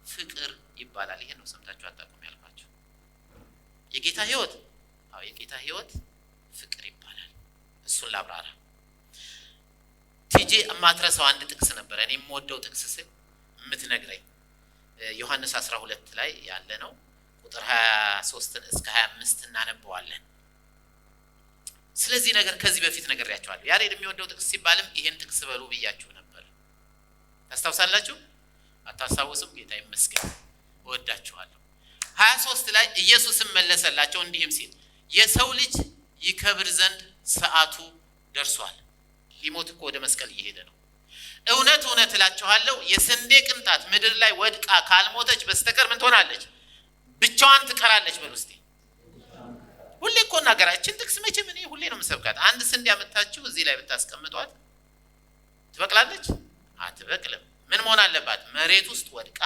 ፍቅር ይባላል። ይሄን ነው ሰምታችሁ አጣቁም ያልኳችሁ። የጌታ ህይወት አዎ የጌታ ህይወት ፍቅር ይባላል። እሱን ላብራራ። ቲጂ ማትረሳው አንድ ጥቅስ ነበር እኔ የምወደው ጥቅስ ስል የምትነግረኝ ዮሐንስ 12 ላይ ያለ ነው። ቁጥር 23 እስከ 25 እናነበዋለን። ስለዚህ ነገር ከዚህ በፊት ነግሬያችኋለሁ። ያሬድ የሚወደው ጥቅስ ሲባልም ይሄን ጥቅስ በሉ ብያችሁ ነበር። ታስታውሳላችሁ? አታስታውሱም? ጌታ ይመስገን እወዳችኋለሁ። 23 ላይ ኢየሱስም መለሰላቸው እንዲህም ሲል የሰው ልጅ ይከብር ዘንድ ሰዓቱ ደርሷል። ሊሞት እኮ ወደ መስቀል እየሄደ ነው። እውነት እውነት እላችኋለሁ የስንዴ ቅንጣት ምድር ላይ ወድቃ ካልሞተች በስተቀር ምን ትሆናለች? ብቻዋን ትቀራለች። በሉ እስቲ። ሁሌ እኮ እናገራችን ጥቅስ መቼም እኔ ሁሌ ነው የምሰብካት። አንድ ስንዴ አመጣችሁ እዚህ ላይ ብታስቀምጧት ትበቅላለች? አትበቅልም። ምን መሆን አለባት? መሬት ውስጥ ወድቃ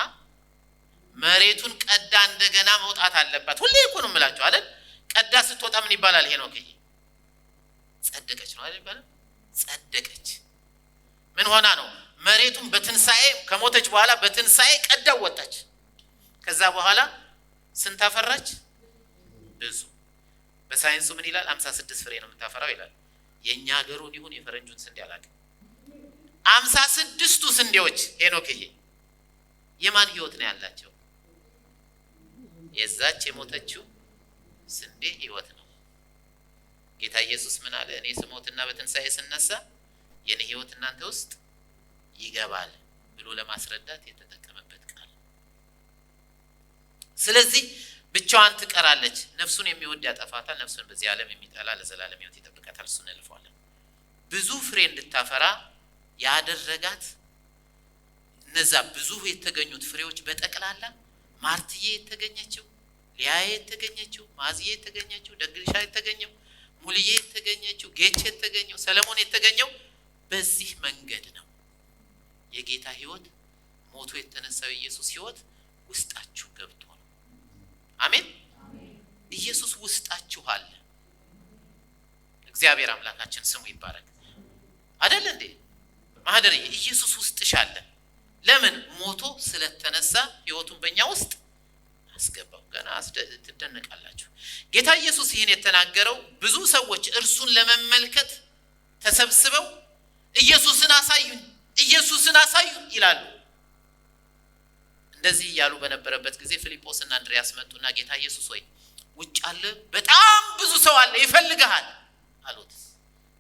መሬቱን ቀዳ እንደገና መውጣት አለባት። ሁሌ እኮ ነው የምላችሁ አይደል? ቀዳ ስትወጣ ምን ይባላል? ይሄ ነው ከይ ጸደቀች ነው አይደል? ይባላል ጸደቀች። ምን ሆና ነው? መሬቱን በትንሳኤ ከሞተች በኋላ በትንሳኤ ቀዳው ወጣች። ከዛ በኋላ ስንት አፈራች? ብዙ። በሳይንሱ ምን ይላል? 56 ፍሬ ነው የምታፈራው ይላል። የኛ ሀገሩን ይሁን የፈረንጁን ስንዴ አላውቅም። 56ቱ ስንዴዎች ሄኖክዬ የማን ህይወት ነው ያላቸው? የዛች የሞተችው ስንዴ ህይወት ነው። ጌታ ኢየሱስ ምን አለ? እኔ ስሞትና በትንሳኤ ስነሳ የኔ ህይወት እናንተ ውስጥ ይገባል ብሎ ለማስረዳት የተጠቀመበት ቃል። ስለዚህ ብቻዋን ትቀራለች። ነፍሱን የሚወድ ያጠፋታል፣ ነፍሱን በዚህ ዓለም የሚጠላ ለዘላለም ህይወት ይጠብቃታል። እሱን እንልፈዋለን። ብዙ ፍሬ እንድታፈራ ያደረጋት እነዛ ብዙ የተገኙት ፍሬዎች በጠቅላላ ማርትዬ የተገኘችው፣ ሊያዬ የተገኘችው፣ ማዝዬ የተገኘችው፣ ደግልሻ የተገኘው፣ ሙልዬ የተገኘችው፣ ጌቼ የተገኘው፣ ሰለሞን የተገኘው በዚህ መንገድ ነው። የጌታ ህይወት ሞቶ የተነሳው ኢየሱስ ህይወት ውስጣችሁ ገብቶ ነው። አሜን። ኢየሱስ ውስጣችሁ አለ። እግዚአብሔር አምላካችን ስሙ ይባረክ። አይደል እንዴ? ማህደርዬ ኢየሱስ ውስጥሽ አለ። ለምን? ሞቶ ስለተነሳ ህይወቱን በእኛ ውስጥ አስገባው። ገና ትደነቃላችሁ። ጌታ ኢየሱስ ይህን የተናገረው ብዙ ሰዎች እርሱን ለመመልከት ተሰብስበው ኢየሱስን አሳዩን ኢየሱስን አሳዩን ይላሉ። እንደዚህ እያሉ በነበረበት ጊዜ ፊልጶስና አንድሪያስ መጡና ጌታ ኢየሱስ ሆይ ውጭ አለ በጣም ብዙ ሰው አለ ይፈልግሃል አሉት።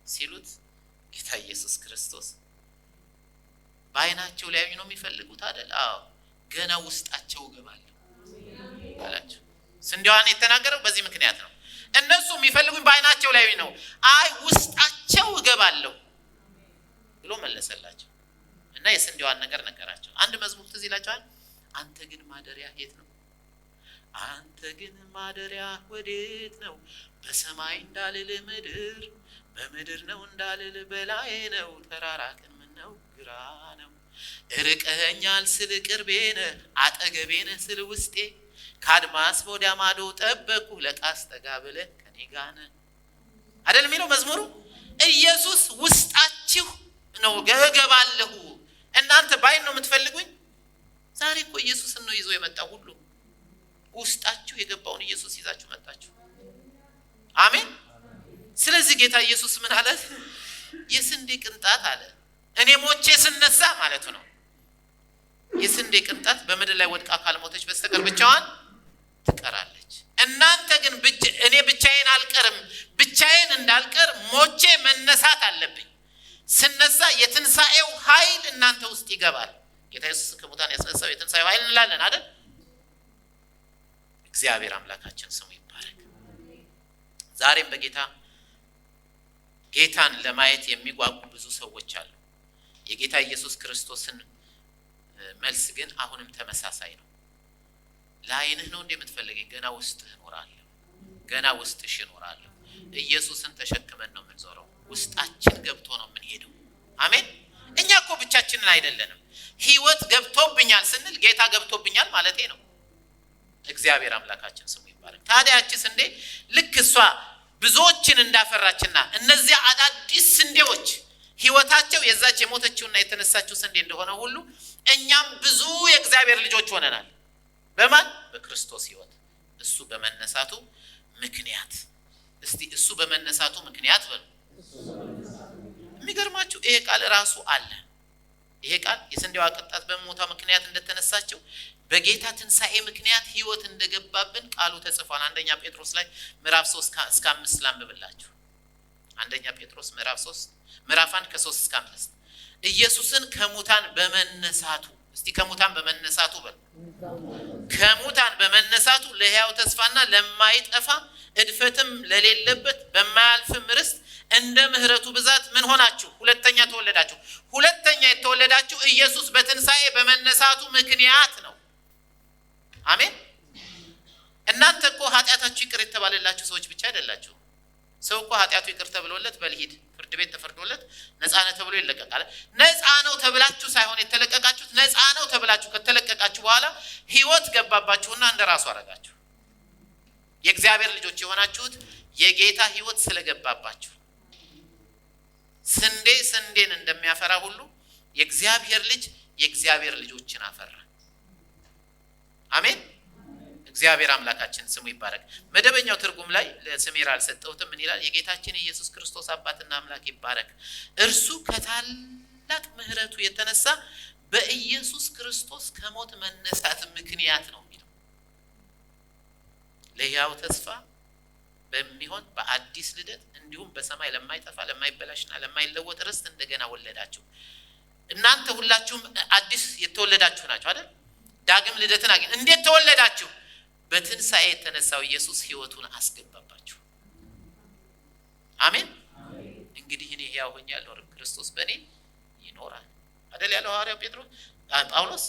ሲሉት ጌታ ኢየሱስ ክርስቶስ በአይናቸው ሊያዩ ነው የሚፈልጉት አይደል? አዎ ገና ውስጣቸው እገባለሁ አላቸው። ስንዴዋን የተናገረው በዚህ ምክንያት ነው። እነሱ የሚፈልጉኝ በአይናቸው ሊያዩ ነው፣ አይ ውስጣቸው እገባለሁ ብሎ መለሰላቸው እና የስንዴዋን ነገር ነገራቸው። አንድ መዝሙር ትዝ ይላችኋል። አንተ ግን ማደሪያ የት ነው? አንተ ግን ማደሪያ ወዴት ነው? በሰማይ እንዳልል ምድር፣ በምድር ነው እንዳልል በላይ ነው። ተራራቅን ምነው ግራ ነው። እርቀኸኛል ስል ቅርቤ ነህ፣ አጠገቤ ነህ ስል ውስጤ፣ ከአድማስ ወዲያ ማዶ ጠበቅኩ ለቃስ ጠጋ ብለህ ከኔ ጋር ነህ አይደል የሚለው መዝሙሩ። ኢየሱስ ውስጣችሁ ነው እገባለሁ። እናንተ ባይን ነው የምትፈልጉኝ። ዛሬ እኮ ኢየሱስን ነው ይዞ የመጣው ሁሉ። ውስጣችሁ የገባውን ኢየሱስ ይዛችሁ መጣችሁ። አሜን። ስለዚህ ጌታ ኢየሱስ ምን አለ? የስንዴ ቅንጣት አለ እኔ ሞቼ ስነሳ ማለቱ ነው። የስንዴ ቅንጣት በምድር ላይ ወድቃ ካልሞተች በስተቀር ብቻዋን ትቀራለች። እናንተ ግን እኔ ብቻዬን አልቀርም፣ ብቻዬን እንዳልቀር ሞቼ መነሳት አለብኝ። ስነሳ የትንሣኤው ኃይል እናንተ ውስጥ ይገባል። ጌታ ኢየሱስ ከሙታን ያስነሳው የትንሣኤው ኃይል እንላለን አይደል? እግዚአብሔር አምላካችን ስሙ ይባረክ። ዛሬም ጌታን ለማየት የሚጓጉ ብዙ ሰዎች አሉ። የጌታ ኢየሱስ ክርስቶስን መልስ ግን አሁንም ተመሳሳይ ነው። ለዓይንህ ነው እንደምትፈልገኝ? ገና ውስጥህ እኖራለሁ፣ ገና ውስጥሽ እኖራለሁ። ኢየሱስን ተሸክመን ነው የምንዞረው። ውስጣችን ገብቶ ነው የምንሄደው። አሜን። እኛ እኮ ብቻችንን አይደለንም። ህይወት ገብቶብኛል ስንል ጌታ ገብቶብኛል ማለቴ ነው። እግዚአብሔር አምላካችን ስሙ ይባረክ። ታዲያችስ እንዴ ልክ እሷ ብዙዎችን እንዳፈራችና እነዚያ አዳዲስ ስንዴዎች ህይወታቸው የዛች የሞተችውና የተነሳችው ስንዴ እንደሆነ ሁሉ እኛም ብዙ የእግዚአብሔር ልጆች ሆነናል። በማን? በክርስቶስ ህይወት። እሱ በመነሳቱ ምክንያት። እስቲ እሱ በመነሳቱ ምክንያት በሉ። የሚገርማችሁ ይሄ ቃል ራሱ አለ። ይሄ ቃል የስንዴዋ ቅንጣት በሞቷ ምክንያት እንደተነሳቸው በጌታ ትንሣኤ ምክንያት ህይወት እንደገባብን ቃሉ ተጽፏል። አንደኛ ጴጥሮስ ላይ ምዕራፍ 3 እስከ 5 ላንብብላችሁ። አንደኛ ጴጥሮስ ምዕራፍ 1 ከ3 እስከ 5 ኢየሱስን ከሙታን በመነሳቱ፣ እስቲ ከሙታን በመነሳቱ በሉ። ከሙታን በመነሳቱ ለሕያው ተስፋና ለማይጠፋ እድፈትም ለሌለበት በማያልፍም ርስት እንደ ምህረቱ ብዛት ምን ሆናችሁ? ሁለተኛ ተወለዳችሁ። ሁለተኛ የተወለዳችሁ ኢየሱስ በትንሣኤ በመነሳቱ ምክንያት ነው። አሜን። እናንተ እኮ ኃጢአታችሁ ይቅር የተባለላችሁ ሰዎች ብቻ አይደላችሁ። ሰው እኮ ኃጢአቱ ይቅር ተብሎለት በልሂድ ፍርድ ቤት ተፈርዶለት ነፃ ነው ተብሎ ይለቀቃል። ነፃ ነው ተብላችሁ ሳይሆን የተለቀቃችሁት፣ ነፃ ነው ተብላችሁ ከተለቀቃችሁ በኋላ ህይወት ገባባችሁና እንደራሱ አረጋችሁ። የእግዚአብሔር ልጆች የሆናችሁት የጌታ ህይወት ስለገባባችሁ። ስንዴ ስንዴን እንደሚያፈራ ሁሉ የእግዚአብሔር ልጅ የእግዚአብሔር ልጆችን አፈራ። አሜን። እግዚአብሔር አምላካችን ስሙ ይባረክ። መደበኛው ትርጉም ላይ ለስሜር አልሰጠሁትም። ምን ይላል? የጌታችን ኢየሱስ ክርስቶስ አባትና አምላክ ይባረክ፣ እርሱ ከታላቅ ምህረቱ የተነሳ በኢየሱስ ክርስቶስ ከሞት መነሳት ምክንያት ነው የሚለው። ለሕያው ተስፋ በሚሆን በአዲስ ልደት እንዲሁም በሰማይ ለማይጠፋ ለማይበላሽና ለማይለወጥ ርስት እንደገና ወለዳችሁ። እናንተ ሁላችሁም አዲስ የተወለዳችሁ ናችሁ አይደል? ዳግም ልደትን አገኝ። እንዴት ተወለዳችሁ? በትንሣኤ የተነሳው ኢየሱስ ህይወቱን አስገባባችሁ። አሜን። እንግዲህ እኔ ሕያው ሆኛለሁ፣ ክርስቶስ በእኔ ይኖራል አይደል ያለው ሐዋርያው ጳውሎስ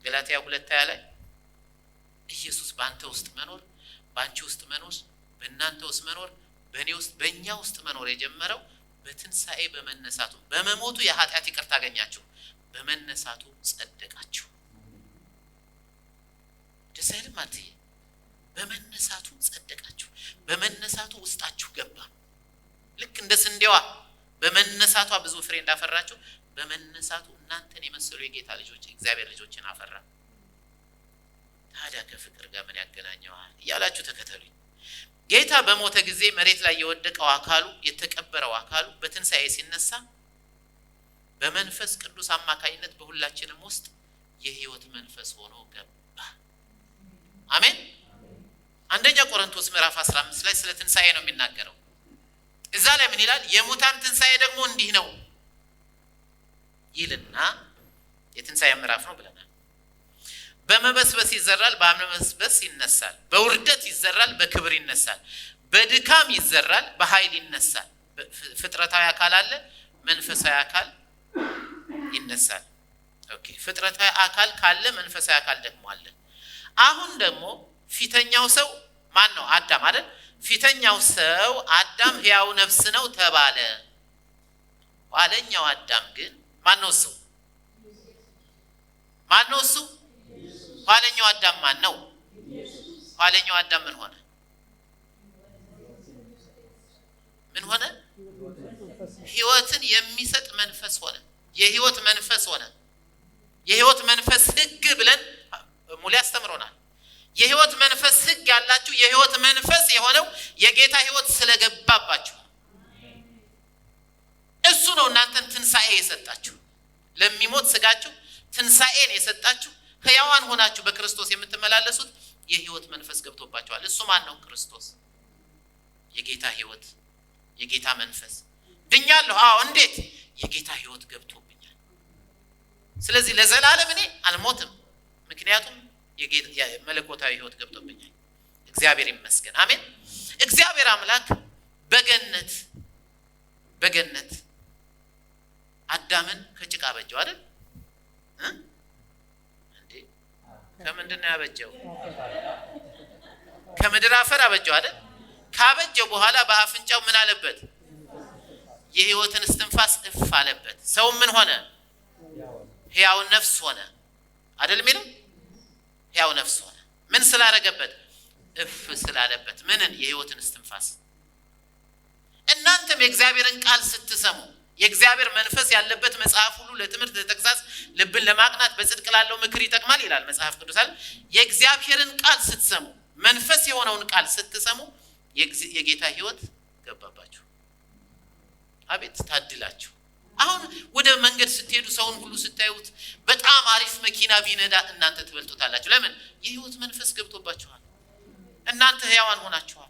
ገላትያ 2:20 ላይ ኢየሱስ በአንተ ውስጥ መኖር፣ በአንቺ ውስጥ መኖር፣ በእናንተ ውስጥ መኖር፣ በእኔ ውስጥ በእኛ ውስጥ መኖር የጀመረው በትንሣኤ በመነሳቱ። በመሞቱ የኃጢአት ይቅርታ አገኛችሁ፣ በመነሳቱ ጸደቃችሁ። ደስ አይልም? አትይ በመነሳቱ ጸደቃችሁ። በመነሳቱ ውስጣችሁ ገባ። ልክ እንደ ስንዴዋ በመነሳቷ ብዙ ፍሬ እንዳፈራችሁ በመነሳቱ እናንተን የመሰሉ የጌታ ልጆች እግዚአብሔር ልጆችን አፈራ። ታዲያ ከፍቅር ጋር ምን ያገናኘዋል እያላችሁ ተከተሉኝ። ጌታ በሞተ ጊዜ መሬት ላይ የወደቀው አካሉ የተቀበረው አካሉ በትንሣኤ ሲነሳ በመንፈስ ቅዱስ አማካኝነት በሁላችንም ውስጥ የህይወት መንፈስ ሆኖ ገባ። አሜን። አንደኛ ቆሮንቶስ ምዕራፍ 15 ላይ ስለ ትንሣኤ ነው የሚናገረው። እዛ ላይ ምን ይላል? የሙታን ትንሣኤ ደግሞ እንዲህ ነው ይልና የትንሣኤ ምዕራፍ ነው ብለናል። በመበስበስ ይዘራል፣ በመበስበስ ይነሳል። በውርደት ይዘራል፣ በክብር ይነሳል። በድካም ይዘራል፣ በኃይል ይነሳል። ፍጥረታዊ አካል አለ፣ መንፈሳዊ አካል ይነሳል። ኦኬ፣ ፍጥረታዊ አካል ካለ መንፈሳዊ አካል ደግሞ አለ። አሁን ደግሞ ፊተኛው ሰው ማን ነው? አዳም አይደል? ፊተኛው ሰው አዳም ሕያው ነፍስ ነው ተባለ። ኋለኛው አዳም ግን ማን ነው? እሱ ማን ነው? እሱ ኋለኛው አዳም ማን ነው? ኋለኛው አዳም ምን ሆነ? ምን ሆነ? ሕይወትን የሚሰጥ መንፈስ ሆነ። የሕይወት መንፈስ ሆነ። የሕይወት መንፈስ ሕግ ብለን ሙሉ ያስተምሮናል። የሕይወት መንፈስ ሕግ ያላችሁ የሕይወት መንፈስ የሆነው የጌታ ሕይወት ስለገባባችሁ እሱ ነው እናንተን ትንሣኤ የሰጣችሁ። ለሚሞት ስጋችሁ ትንሣኤን የሰጣችሁ ሕያዋን ሆናችሁ በክርስቶስ የምትመላለሱት የሕይወት መንፈስ ገብቶባችኋል። እሱ ማን ነው? ክርስቶስ። የጌታ ሕይወት፣ የጌታ መንፈስ። ድኛለሁ። አዎ። እንዴት? የጌታ ሕይወት ገብቶብኛል። ስለዚህ ለዘላለም እኔ አልሞትም፣ ምክንያቱም የመለኮታዊ ሕይወት ገብቶብኛል። እግዚአብሔር ይመስገን። አሜን። እግዚአብሔር አምላክ በገነት አዳምን ከጭቃ አበጀው አይደል እንዴ? ከምንድን ነው ያበጀው? ከምድር አፈር አበጀው አይደል? ካበጀው በኋላ በአፍንጫው ምን አለበት? የሕይወትን እስትንፋስ እፍ አለበት። ሰው ምን ሆነ? ሕያው ነፍስ ሆነ አይደል የሚለው? ሕያው ነፍስ ሆነ። ምን ስላደረገበት? እፍ ስላለበት። ምንን? የሕይወትን እስትንፋስ። እናንተም የእግዚአብሔርን ቃል ስትሰሙ፣ የእግዚአብሔር መንፈስ ያለበት መጽሐፍ ሁሉ ለትምህርት፣ ለተግሳጽ፣ ልብን ለማቅናት፣ በጽድቅ ላለው ምክር ይጠቅማል ይላል መጽሐፍ ቅዱስ። የእግዚአብሔርን ቃል ስትሰሙ፣ መንፈስ የሆነውን ቃል ስትሰሙ የጌታ ሕይወት ገባባችሁ። አቤት ታድላችሁ። አሁን ወደ መንገድ ስትሄዱ ሰውን ሁሉ ስታዩት በጣም አሪፍ መኪና ቢነዳ እናንተ ትበልጡታላችሁ። ለምን? የሕይወት መንፈስ ገብቶባችኋል። እናንተ ሕያዋን ሆናችኋል።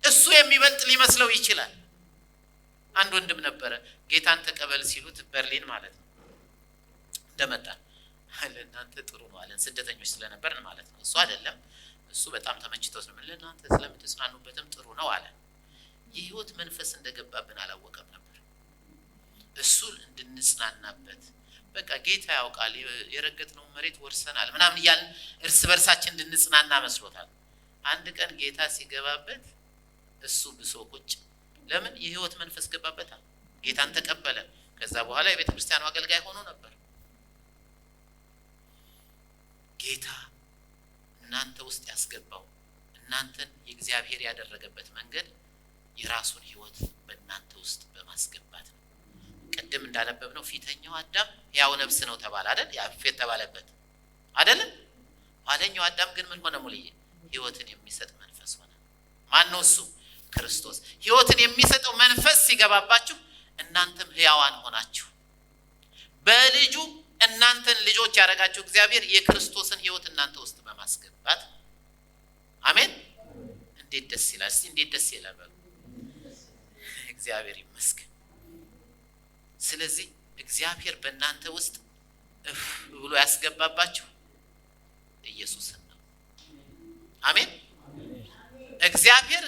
እሱ የሚበልጥ ሊመስለው ይችላል። አንድ ወንድም ነበረ፣ ጌታን ተቀበል ሲሉት በርሊን ማለት ነው እንደመጣ ለእናንተ ጥሩ ነው አለን። ስደተኞች ስለነበርን ማለት ነው። እሱ አይደለም፣ እሱ በጣም ተመችቶት ነው። ለእናንተ ስለምትጽናኑበትም ጥሩ ነው አለ። የሕይወት መንፈስ እንደገባብን አላወቀም ነበር። እሱ እንድንጽናናበት በቃ ጌታ ያውቃል፣ የረገጥነው መሬት ወርሰናል ምናምን እያልን እርስ በርሳችን እንድንጽናና መስሎታል። አንድ ቀን ጌታ ሲገባበት እሱ ብሶ ቁጭ። ለምን? የሕይወት መንፈስ ገባበታል። ጌታን ተቀበለ። ከዛ በኋላ የቤተ ክርስቲያኑ አገልጋይ ሆኖ ነበር። ጌታ እናንተ ውስጥ ያስገባው እናንተን የእግዚአብሔር ያደረገበት መንገድ የራሱን ሕይወት በእናንተ ውስጥ በማስገባት ነው። ቅድም እንዳነበብነው ፊተኛው አዳም ሕያው ነፍስ ነው ተባለ አይደል? ያፌት ተባለበት አይደል? ኋለኛው አዳም ግን ምን ሆነ? ሙልዬ ሕይወትን የሚሰጥ መንፈስ ሆነ። ማን ነው እሱ? ክርስቶስ። ሕይወትን የሚሰጠው መንፈስ ሲገባባችሁ እናንተም ሕያዋን ሆናችሁ በልጁ እናንተን ልጆች ያደረጋችሁ እግዚአብሔር የክርስቶስን ሕይወት እናንተ ውስጥ በማስገባት አሜን። እንዴት ደስ ይላል! እስቲ እንዴት ደስ ይላል በሉ። እግዚአብሔር ይመስገን። ስለዚህ እግዚአብሔር በእናንተ ውስጥ እፍ ብሎ ያስገባባችሁ ኢየሱስን ነው። አሜን። እግዚአብሔር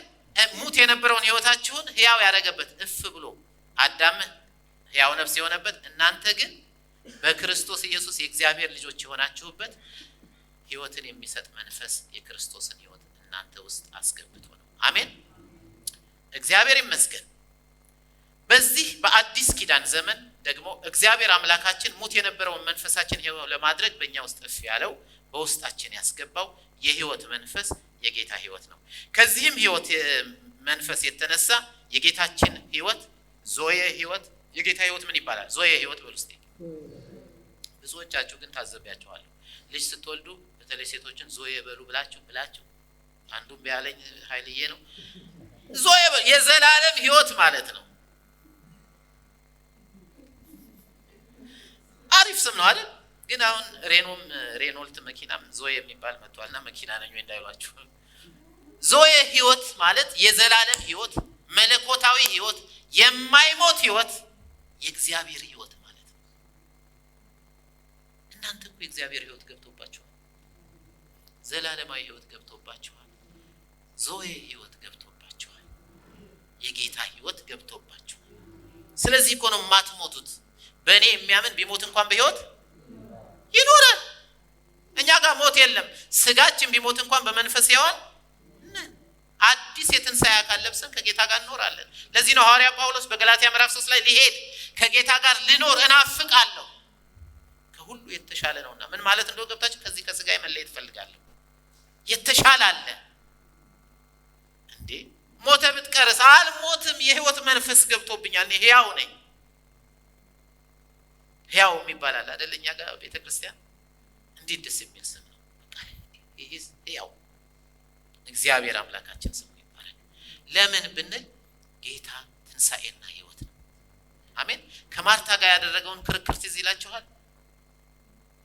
ሙት የነበረውን ሕይወታችሁን ሕያው ያደረገበት እፍ ብሎ አዳም ሕያው ነፍስ የሆነበት፣ እናንተ ግን በክርስቶስ ኢየሱስ የእግዚአብሔር ልጆች የሆናችሁበት ሕይወትን የሚሰጥ መንፈስ የክርስቶስን ሕይወት እናንተ ውስጥ አስገብቶ ነው። አሜን። እግዚአብሔር ይመስገን። በዚህ በአዲስ ኪዳን ዘመን ደግሞ እግዚአብሔር አምላካችን ሙት የነበረውን መንፈሳችን ሕያው ለማድረግ በእኛ ውስጥ እፍ ያለው በውስጣችን ያስገባው የሕይወት መንፈስ የጌታ ሕይወት ነው። ከዚህም ሕይወት መንፈስ የተነሳ የጌታችን ሕይወት ዞዬ ሕይወት፣ የጌታ ሕይወት ምን ይባላል? ዞዬ ሕይወት በሉ እስቲ። ብዙዎቻችሁ ግን ታዘቢያችኋለሁ። ልጅ ስትወልዱ በተለይ ሴቶችን ዞዬ በሉ ብላችሁ አንዱም ቢያለኝ ኃይልዬ ነው። ዞዬ በሉ የዘላለም ሕይወት ማለት ነው። አሪፍ ስም ነው አይደል? ግን አሁን ሬኖልት መኪናም ዞዬ የሚባል መጥቷልና መኪና ነኝ ወይ እንዳይሏችሁ። ዞዬ ሕይወት ማለት የዘላለም ሕይወት፣ መለኮታዊ ሕይወት፣ የማይሞት ሕይወት፣ የእግዚአብሔር ሕይወት ማለት ነው። እናንተ እኮ የእግዚአብሔር ሕይወት ገብቶባችኋል። ዘላለማዊ ሕይወት ገብቶባችኋል። ዞዬ ሕይወት ገብቶባችኋል። የጌታ ሕይወት ገብቶባችኋል። ስለዚህ እኮ ነው የማትሞቱት። በእኔ የሚያምን ቢሞት እንኳን በሕይወት ይኖራል። እኛ ጋር ሞት የለም። ስጋችን ቢሞት እንኳን በመንፈስ ሕያዋን ነን። አዲስ የትንሣኤ አካል ለብሰን ከጌታ ጋር እንኖራለን። ለዚህ ነው ሐዋርያ ጳውሎስ በገላትያ ምዕራፍ 3 ላይ ሊሄድ ከጌታ ጋር ልኖር እናፍቃለሁ ከሁሉ የተሻለ ነውና። ምን ማለት እንደሆነ ገብታችሁ? ከዚህ ከስጋዬ መለየት እፈልጋለሁ። የተሻለ አለ እንዴ? ሞተ ብትቀርስ? አልሞትም። የሕይወት መንፈስ ገብቶብኛል። እኔ ሕያው ነኝ። ሕያው የሚባል አለ አይደል? እኛ ጋር ቤተክርስቲያን እንዴት ደስ የሚል ስም ነው። ሕያው እግዚአብሔር አምላካችን ስም ይባላል። ለምን ብንል ጌታ ትንሣኤና ሕይወት ነው። አሜን። ከማርታ ጋር ያደረገውን ክርክር ትዝ ይላችኋል።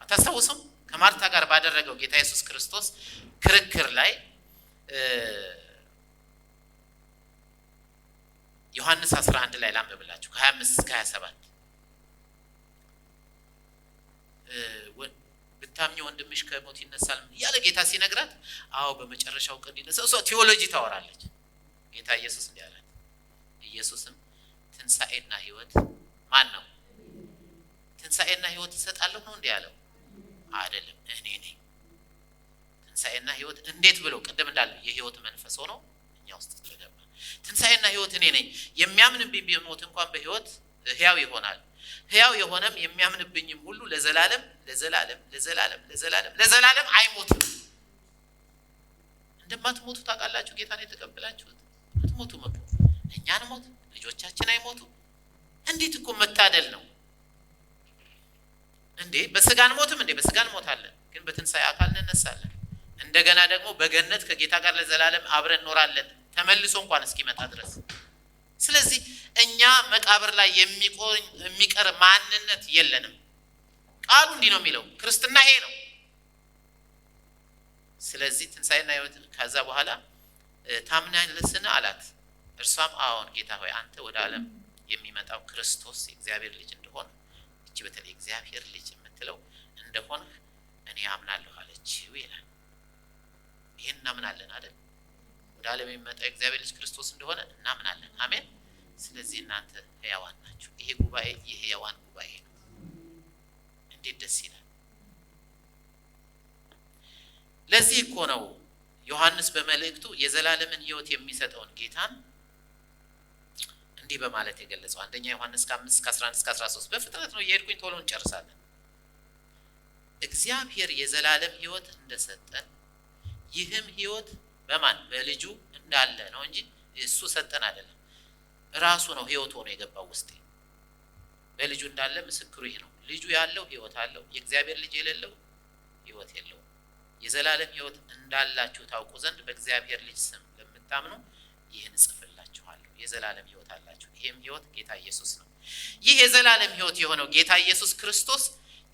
አታስታውሱም? ከማርታ ጋር ባደረገው ጌታ ኢየሱስ ክርስቶስ ክርክር ላይ ዮሐንስ 11 ላይ ላንብብላችሁ ከ25 እስከ 27 ብታምኚ ወንድምሽ ከሞት ይነሳል ያለ ጌታ ሲነግራት አዎ በመጨረሻው ቀን ይነሳል። እሷ ቴዎሎጂ ታወራለች። ጌታ ኢየሱስ እንዲህ አላት። ኢየሱስም ትንሣኤና ሕይወት ማን ነው? ትንሣኤና ሕይወት እሰጣለሁ ነው እንዴ ያለው? አይደለም፣ እኔ ነኝ ትንሣኤና ሕይወት። እንዴት ብሎ ቅድም እንዳለው የሕይወት መንፈስ ሆኖ እኛ ውስጥ ስለገባ ትንሣኤና ሕይወት እኔ ነኝ። የሚያምንብኝ ቢሞት እንኳን በሕይወት ሕያው ይሆናል። ሕያው የሆነም የሚያምንብኝም ሁሉ ለዘላለም ለዘላለም ለዘላለም ለዘላለም ለዘላለም አይሞትም። እንደማትሞቱ ታውቃላችሁ። ጌታን የተቀበላችሁት አትሞቱም እኮ። እኛን ሞት ልጆቻችን አይሞቱ። እንዴት እኮ መታደል ነው እንዴ! በስጋ እንሞትም እንዴ? በስጋ እንሞታለን፣ ግን በትንሣኤ አካል እንነሳለን። እንደገና ደግሞ በገነት ከጌታ ጋር ለዘላለም አብረን እንኖራለን፣ ተመልሶ እንኳን እስኪመጣ ድረስ። ስለዚህ እኛ መቃብር ላይ የሚቀር ማንነት የለንም። ቃሉ እንዲህ ነው የሚለው። ክርስትና ይሄ ነው። ስለዚህ ትንሣኤና ሕይወት። ከዛ በኋላ ታምናለህን አላት። እርሷም አዎን ጌታ ሆይ አንተ ወደ ዓለም የሚመጣው ክርስቶስ የእግዚአብሔር ልጅ እንደሆነ፣ እቺ በተለይ እግዚአብሔር ልጅ የምትለው እንደሆነ እኔ አምናለሁ አለችው ይላል። ይሄን እናምናለን አይደል? ወደ ዓለም የሚመጣው የእግዚአብሔር ልጅ ክርስቶስ እንደሆነ እናምናለን። አሜን። ስለዚህ እናንተ ሕያዋን ናችሁ። ይሄ ጉባኤ የሕያዋን ጉባኤ ነው። እንዴት ደስ ይላል! ለዚህ እኮ ነው ዮሐንስ በመልእክቱ የዘላለምን ሕይወት የሚሰጠውን ጌታን እንዲህ በማለት የገለጸው። አንደኛ ዮሐንስ 5:11-13 በፍጥነት ነው እየሄድኩኝ ቶሎ እንጨርሳለን። እግዚአብሔር የዘላለም ሕይወት እንደሰጠን ይህም ሕይወት በማን በልጁ እንዳለ ነው እንጂ እሱ ሰጠን አይደለም። ራሱ ነው ሕይወት ሆኖ የገባው ውስጤ። በልጁ እንዳለ ምስክሩ ይህ ነው። ልጁ ያለው ሕይወት አለው፣ የእግዚአብሔር ልጅ የሌለው ሕይወት የለውም። የዘላለም ሕይወት እንዳላችሁ ታውቁ ዘንድ በእግዚአብሔር ልጅ ስም ለምታምኑ ይህን እጽፍላችኋለሁ። የዘላለም ሕይወት አላችሁ። ይህም ሕይወት ጌታ ኢየሱስ ነው። ይህ የዘላለም ሕይወት የሆነው ጌታ ኢየሱስ ክርስቶስ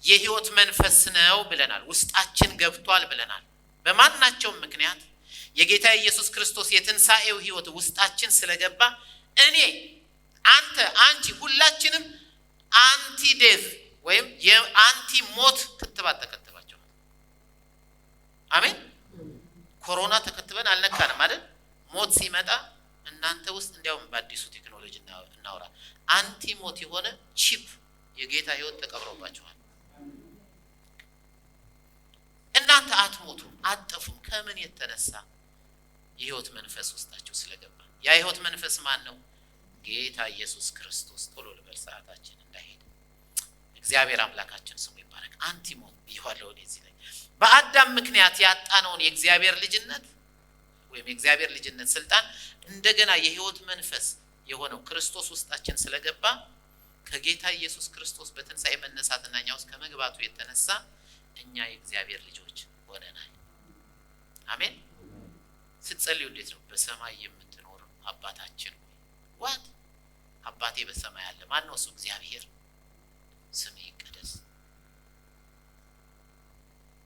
የሕይወት መንፈስ ነው ብለናል። ውስጣችን ገብቷል ብለናል። በማናቸውም ምክንያት የጌታ ኢየሱስ ክርስቶስ የትንሣኤው ሕይወት ውስጣችን ስለገባ እኔ፣ አንተ፣ አንቺ ሁላችንም አንቲ ዴዝ ወይም የአንቲ ሞት ክትባት ተከትባቸዋል። አሜን። ኮሮና ተከትበን አልነካንም አይደል? ሞት ሲመጣ እናንተ ውስጥ እንዲያውም በአዲሱ ቴክኖሎጂ እናውራ፣ አንቲ ሞት የሆነ ቺፕ የጌታ ሕይወት ተቀብሮባቸዋል። እናንተ አትሞቱም፣ አትጠፉም። ከምን የተነሳ? የሕይወት መንፈስ ውስጣችሁ ስለገባ። ያ የሕይወት መንፈስ ማን ነው? ጌታ ኢየሱስ ክርስቶስ። ቶሎ ልበል ሰዓታችን እንዳይሄድ። እግዚአብሔር አምላካችን ስሙ ይባረክ። አንቲሞት ብየዋለሁ እዚህ ላይ በአዳም ምክንያት ያጣነውን የእግዚአብሔር ልጅነት ወይም የእግዚአብሔር ልጅነት ስልጣን እንደገና የሕይወት መንፈስ የሆነው ክርስቶስ ውስጣችን ስለገባ ከጌታ ኢየሱስ ክርስቶስ በትንሣኤ መነሳትና እኛ ውስጥ ከመግባቱ የተነሳ እኛ የእግዚአብሔር ልጆች ሆነናል። አሜን። ስትጸልዩ እንዴት ነው? በሰማይ የምትኖር አባታችን ዋት አባቴ በሰማይ አለ። ማን ነው እሱ? እግዚአብሔር። ስምህ ይቀደስ።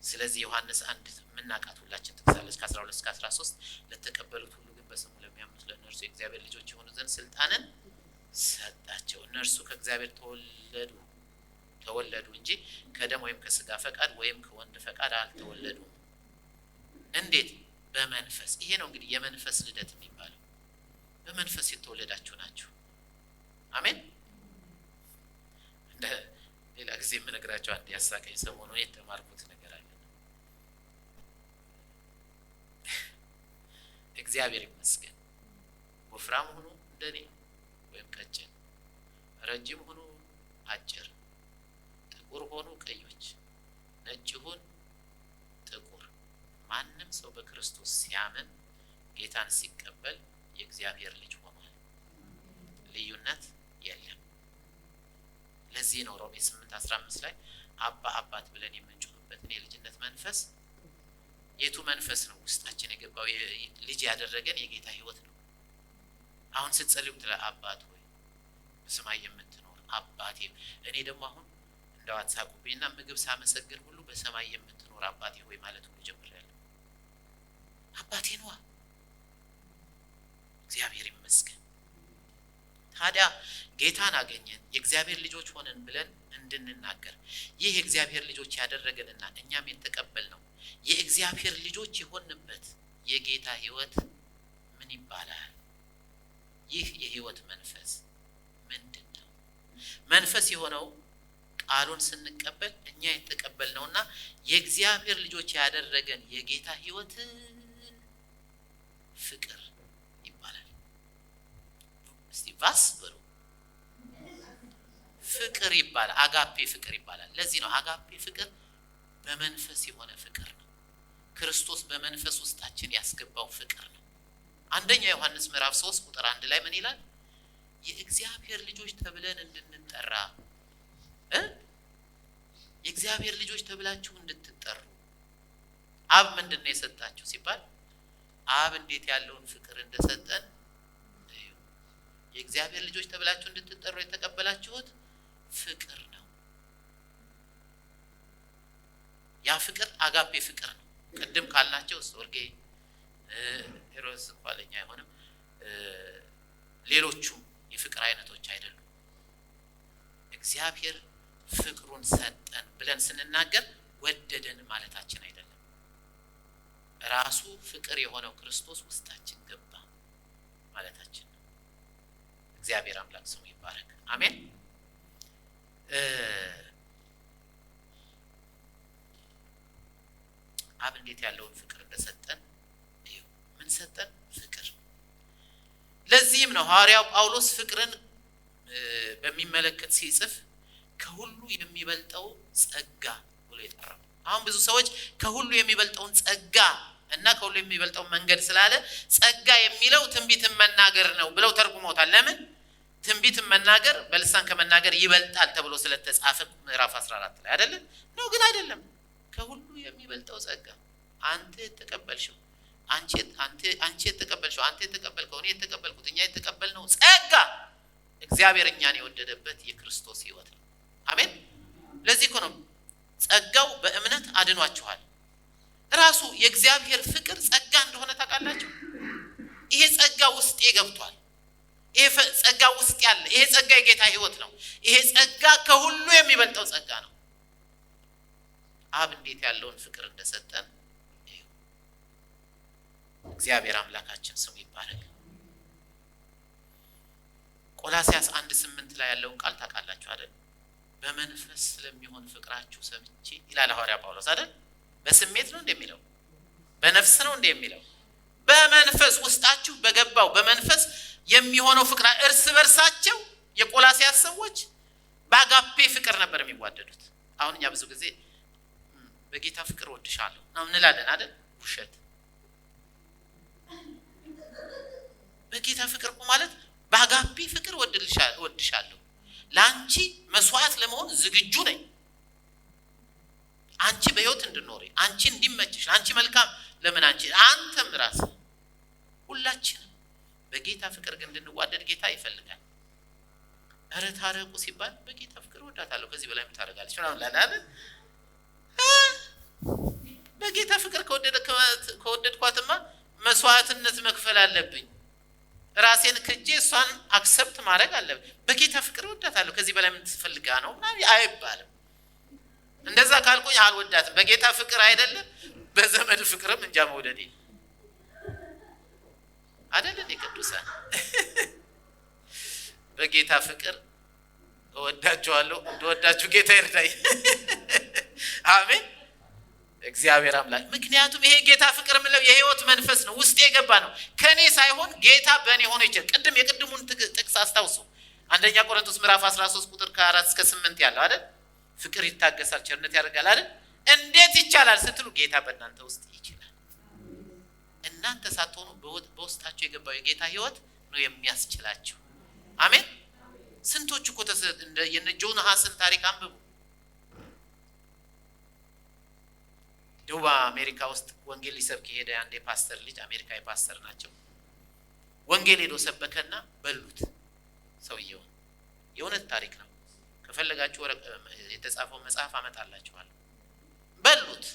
ስለዚህ ዮሐንስ 1 የምናውቃት ሁላችን ትክሳለች ከ12-13 ለተቀበሉት ሁሉ ግን በስሙ ለሚያምኑት ለእነርሱ የእግዚአብሔር ልጆች የሆኑ ዘንድ ስልጣንን ሰጣቸው። እነርሱ ከእግዚአብሔር ተወለዱ እንጂ ከደም ወይም ከስጋ ፈቃድ ወይም ከወንድ ፈቃድ አልተወለዱም። እንዴት? በመንፈስ። ይሄ ነው እንግዲህ የመንፈስ ልደት የሚባለው። በመንፈስ የተወለዳችሁ ናችሁ። አሜን። እንደ ሌላ ጊዜ የምነግራቸው አንድ ያሳቀኝ ሰሞኑን የተማርኩት ነገር አለ። እግዚአብሔር ይመስገን ወፍራም ሆኖ እንደኔ ወይም ቀጭን፣ ረጅም ሆኖ አጭር፣ ጥቁር ሆኖ ቀዮች፣ ነጭ ሆኖ ጥቁር፣ ማንም ሰው በክርስቶስ ሲያምን ጌታን ሲቀበል የእግዚአብሔር ልጅ ሆኗል። ልዩነት የለም። ለዚህ ነው ሮሜ 8:15 ላይ አባ አባት ብለን የምንጮህበትን የልጅነት መንፈስ። የቱ መንፈስ ነው ውስጣችን የገባው? ልጅ ያደረገን የጌታ ሕይወት ነው። አሁን ስትጸልዩ አባት ሆይ በሰማይ የምትኖር አባቴ። እኔ ደግሞ አሁን እንደው አትሳቁብኝና ምግብ ሳመሰግን ሁሉ በሰማይ የምትኖር አባቴ ሆይ ማለት ሁሉ ጀምሬያለሁ። አባቴ ነዋ። እግዚአብሔር ይመስገን። ታዲያ ጌታን አገኘን የእግዚአብሔር ልጆች ሆነን ብለን እንድንናገር ይህ የእግዚአብሔር ልጆች ያደረገንና እኛም የተቀበልነው የእግዚአብሔር ልጆች የሆንበት የጌታ ሕይወት ምን ይባላል? ይህ የሕይወት መንፈስ ምንድን ነው? መንፈስ የሆነው ቃሉን ስንቀበል እኛ የተቀበልነውና የእግዚአብሔር ልጆች ያደረገን የጌታ ሕይወት ፍቅር ይባላል። እስቲ ቫስ በሉ። ፍቅር ይባላል። አጋፔ ፍቅር ይባላል። ለዚህ ነው አጋፔ ፍቅር በመንፈስ የሆነ ፍቅር ነው። ክርስቶስ በመንፈስ ውስጣችን ያስገባው ፍቅር ነው። አንደኛ ዮሐንስ ምዕራፍ 3 ቁጥር 1 ላይ ምን ይላል? የእግዚአብሔር ልጆች ተብለን እንድንጠራ የእግዚአብሔር ልጆች ተብላችሁ እንድትጠሩ አብ ምንድነው የሰጣችሁ ሲባል አብ እንዴት ያለውን ፍቅር እንደሰጠን የእግዚአብሔር ልጆች ተብላችሁ እንድትጠሩ የተቀበላችሁት ፍቅር ነው። ያ ፍቅር አጋፔ ፍቅር ነው። ቅድም ካልናቸው ሶርጌ ኤሮስ እንኳን አይሆንም፣ ሌሎቹም የፍቅር አይነቶች አይደሉም። እግዚአብሔር ፍቅሩን ሰጠን ብለን ስንናገር ወደደን ማለታችን አይደለም። ራሱ ፍቅር የሆነው ክርስቶስ ውስጣችን ገባ ማለታችን ነው። እግዚአብሔር አምላክ ስሙ ይባረክ። አሜን። አብ እንዴት ያለውን ፍቅር እንደሰጠን እዩ። ምን ሰጠን? ፍቅር። ለዚህም ነው ሐዋርያው ጳውሎስ ፍቅርን በሚመለከት ሲጽፍ ከሁሉ የሚበልጠው ጸጋ ብሎ የጠራው። አሁን ብዙ ሰዎች ከሁሉ የሚበልጠውን ጸጋ እና ከሁሉ የሚበልጠው መንገድ ስላለ ጸጋ የሚለው ትንቢትን መናገር ነው ብለው ተርጉመውታል። ለምን? ትንቢትን መናገር በልሳን ከመናገር ይበልጣል ተብሎ ስለተጻፈ ምዕራፍ 14 ላይ አይደለም ነው። ግን አይደለም። ከሁሉ የሚበልጠው ጸጋ አንተ የተቀበልሽው አንቺ የተቀበልሽው አንተ የተቀበልከው እኔ የተቀበልኩት እኛ የተቀበልነው ጸጋ እግዚአብሔር እኛን የወደደበት የክርስቶስ ሕይወት ነው። አሜን። ለዚህ እኮ ነው ጸጋው በእምነት አድኗችኋል። ራሱ የእግዚአብሔር ፍቅር ጸጋ እንደሆነ ታውቃላችሁ። ይሄ ጸጋ ውስጤ ገብቷል። ይሄ ጸጋ ውስጥ ያለ ይሄ ጸጋ የጌታ ሕይወት ነው። ይሄ ጸጋ ከሁሉ የሚበልጠው ጸጋ ነው። አብ እንዴት ያለውን ፍቅር እንደሰጠን እግዚአብሔር አምላካችን ስሙ ይባረክ። ቆላስይስ 1:8 ላይ ያለውን ቃል ታውቃላችሁ አይደል? በመንፈስ ስለሚሆን ፍቅራችሁ ሰምቼ ይላል ሐዋርያ ጳውሎስ አይደል? በስሜት ነው እንደሚለው በነፍስ ነው እንደሚለው በመንፈስ ውስጣችሁ በገባው በመንፈስ የሚሆነው ፍቅር እርስ በርሳቸው የቆላስይስ ሰዎች በአጋፔ ፍቅር ነበር የሚዋደዱት። አሁን እኛ ብዙ ጊዜ በጌታ ፍቅር ወድሻለሁ ነው እንላለን አይደል? ውሸት። በጌታ ፍቅር ማለት በአጋፔ ፍቅር ወድሻለሁ፣ ለአንቺ መስዋዕት ለመሆን ዝግጁ ነኝ፣ አንቺ በሕይወት እንድኖሪ፣ አንቺ እንዲመችሽ፣ አንቺ መልካም ለምን አንተም ራስህ ሁላችንም በጌታ ፍቅር ግን እንድንዋደድ ጌታ ይፈልጋል። ኧረ ታረቁ ሲባል በጌታ ፍቅር ወዳታለሁ ከዚህ በላይ ምን ታረጋለች ምናምን ላላለ በጌታ ፍቅር ከወደድኳትማ መስዋዕትነት መክፈል አለብኝ። ራሴን ክጄ እሷን አክሰፕት ማድረግ አለብኝ። በጌታ ፍቅር ወዳታለሁ ከዚህ በላይ ምን ትፈልጋ ነው ምናምን አይባልም። እንደዛ ካልኩኝ አልወዳትም። በጌታ ፍቅር አይደለም በዘመድ ፍቅርም እንጃ መውደዴ አይደለም። የቅዱሳን በጌታ ፍቅር እወዳችኋለሁ፣ እንደወዳችሁ ጌታ ይርዳኝ። አሜን። እግዚአብሔር አምላክ ምክንያቱም ይሄ ጌታ ፍቅር ምለው የሕይወት መንፈስ ነው፣ ውስጥ የገባ ነው። ከኔ ሳይሆን ጌታ በእኔ ሆኖ ይችላል። ቅድም የቅድሙን ጥቅስ አስታውሱ። አንደኛ ቆሮንቶስ ምዕራፍ 13 ቁጥር ከ4 እስከ 8 ያለው አይደል? ፍቅር ይታገሳል፣ ቸርነት ያደርጋል አይደል? እንዴት ይቻላል ስትሉ ጌታ በእናንተ ውስጥ ይችላል። እናንተ ሳትሆኑ በውስጣችሁ የገባው የጌታ ሕይወት ነው የሚያስችላችሁ። አሜን። ስንቶች እኮ የነ ጆን ሃስን ታሪክ አንብቡ። ደቡብ አሜሪካ ውስጥ ወንጌል ሊሰብክ የሄደ አንድ የፓስተር ልጅ አሜሪካዊ ፓስተር ናቸው። ወንጌል ሄዶ ሰበከና በሉት ሰውየውን። የእውነት ታሪክ ነው። ከፈለጋችሁ የተጻፈው መጽሐፍ አመጣላችኋለሁ። በሉት።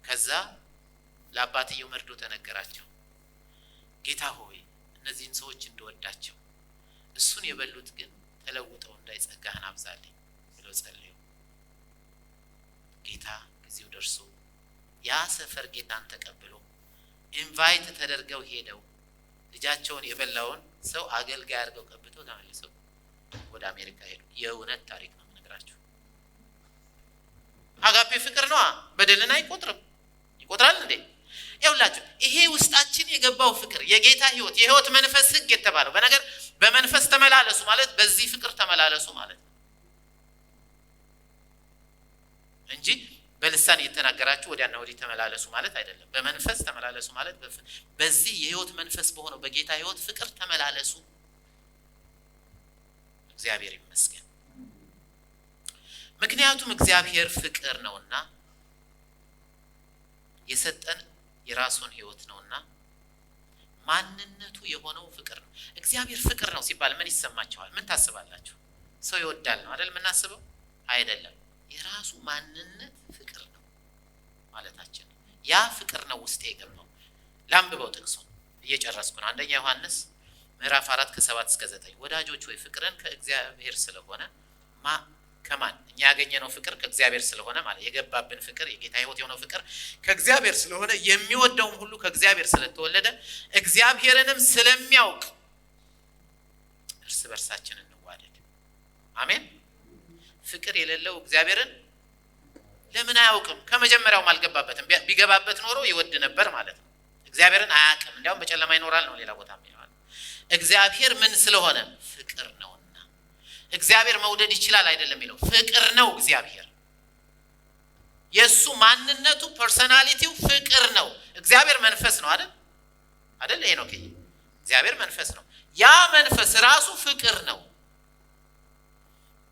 ከዛ ለአባትየው መርዶ ተነገራቸው። ጌታ ሆይ እነዚህን ሰዎች እንደወዳቸው እሱን የበሉት ግን ተለውጠው እንዳይጸጋህን አብዛልኝ ብለው ጸልዩ። ጌታ ጊዜው ደርሶ ያ ሰፈር ጌታን ተቀብሎ ኢንቫይት ተደርገው ሄደው ልጃቸውን የበላውን ሰው አገልጋይ አድርገው ቀብተው ተመልሰው ወደ አሜሪካ ሄዱ። የእውነት ታሪክ ነው የምነግራችሁ። አጋፔ ፍቅር ነው። በደልን አይቆጥርም። ይቆጥራል እንዴ? ይኸውላችሁ ይሄ ውስጣችን የገባው ፍቅር የጌታ ህይወት የህይወት መንፈስ ህግ የተባለው በነገር በመንፈስ ተመላለሱ ማለት በዚህ ፍቅር ተመላለሱ ማለት ነው እንጂ በልሳን እየተናገራችሁ ወዲያና ወዲህ ተመላለሱ ማለት አይደለም። በመንፈስ ተመላለሱ ማለት በዚህ የህይወት መንፈስ በሆነው በጌታ ህይወት ፍቅር ተመላለሱ። እግዚአብሔር ይመስገን። ምክንያቱም እግዚአብሔር ፍቅር ነውና የሰጠን የራሱን ህይወት ነውና ማንነቱ የሆነው ፍቅር ነው። እግዚአብሔር ፍቅር ነው ሲባል ምን ይሰማችኋል? ምን ታስባላችሁ? ሰው ይወዳል ነው አይደል የምናስበው? አይደለም። የራሱ ማንነት ፍቅር ነው ማለታችን። ያ ፍቅር ነው ውስጥ የገባው። ላንብበው ጥቅሱን እየጨረስኩ ነው። አንደኛ ዮሐንስ ምዕራፍ 4 ከ7 እስከ 9 ወዳጆች ሆይ ፍቅርን ከእግዚአብሔር ስለሆነ ከማን እኛ ያገኘነው ፍቅር ከእግዚአብሔር ስለሆነ ማለት የገባብን ፍቅር የጌታ ህይወት የሆነው ፍቅር ከእግዚአብሔር ስለሆነ የሚወደውም ሁሉ ከእግዚአብሔር ስለተወለደ እግዚአብሔርንም ስለሚያውቅ እርስ በርሳችን እንዋደድ። አሜን። ፍቅር የሌለው እግዚአብሔርን ለምን አያውቅም? ከመጀመሪያውም አልገባበትም። ቢገባበት ኖሮ ይወድ ነበር ማለት ነው። እግዚአብሔርን አያውቅም፣ እንዲያውም በጨለማ ይኖራል ነው ሌላ ቦታ የሚለው። እግዚአብሔር ምን ስለሆነ ፍቅር ነውና። እግዚአብሔር መውደድ ይችላል አይደለም የሚለው ፍቅር ነው። እግዚአብሔር የሱ ማንነቱ ፐርሰናሊቲው ፍቅር ነው። እግዚአብሔር መንፈስ ነው አይደል? አይደል? ይሄ ነው እግዚአብሔር መንፈስ ነው። ያ መንፈስ ራሱ ፍቅር ነው።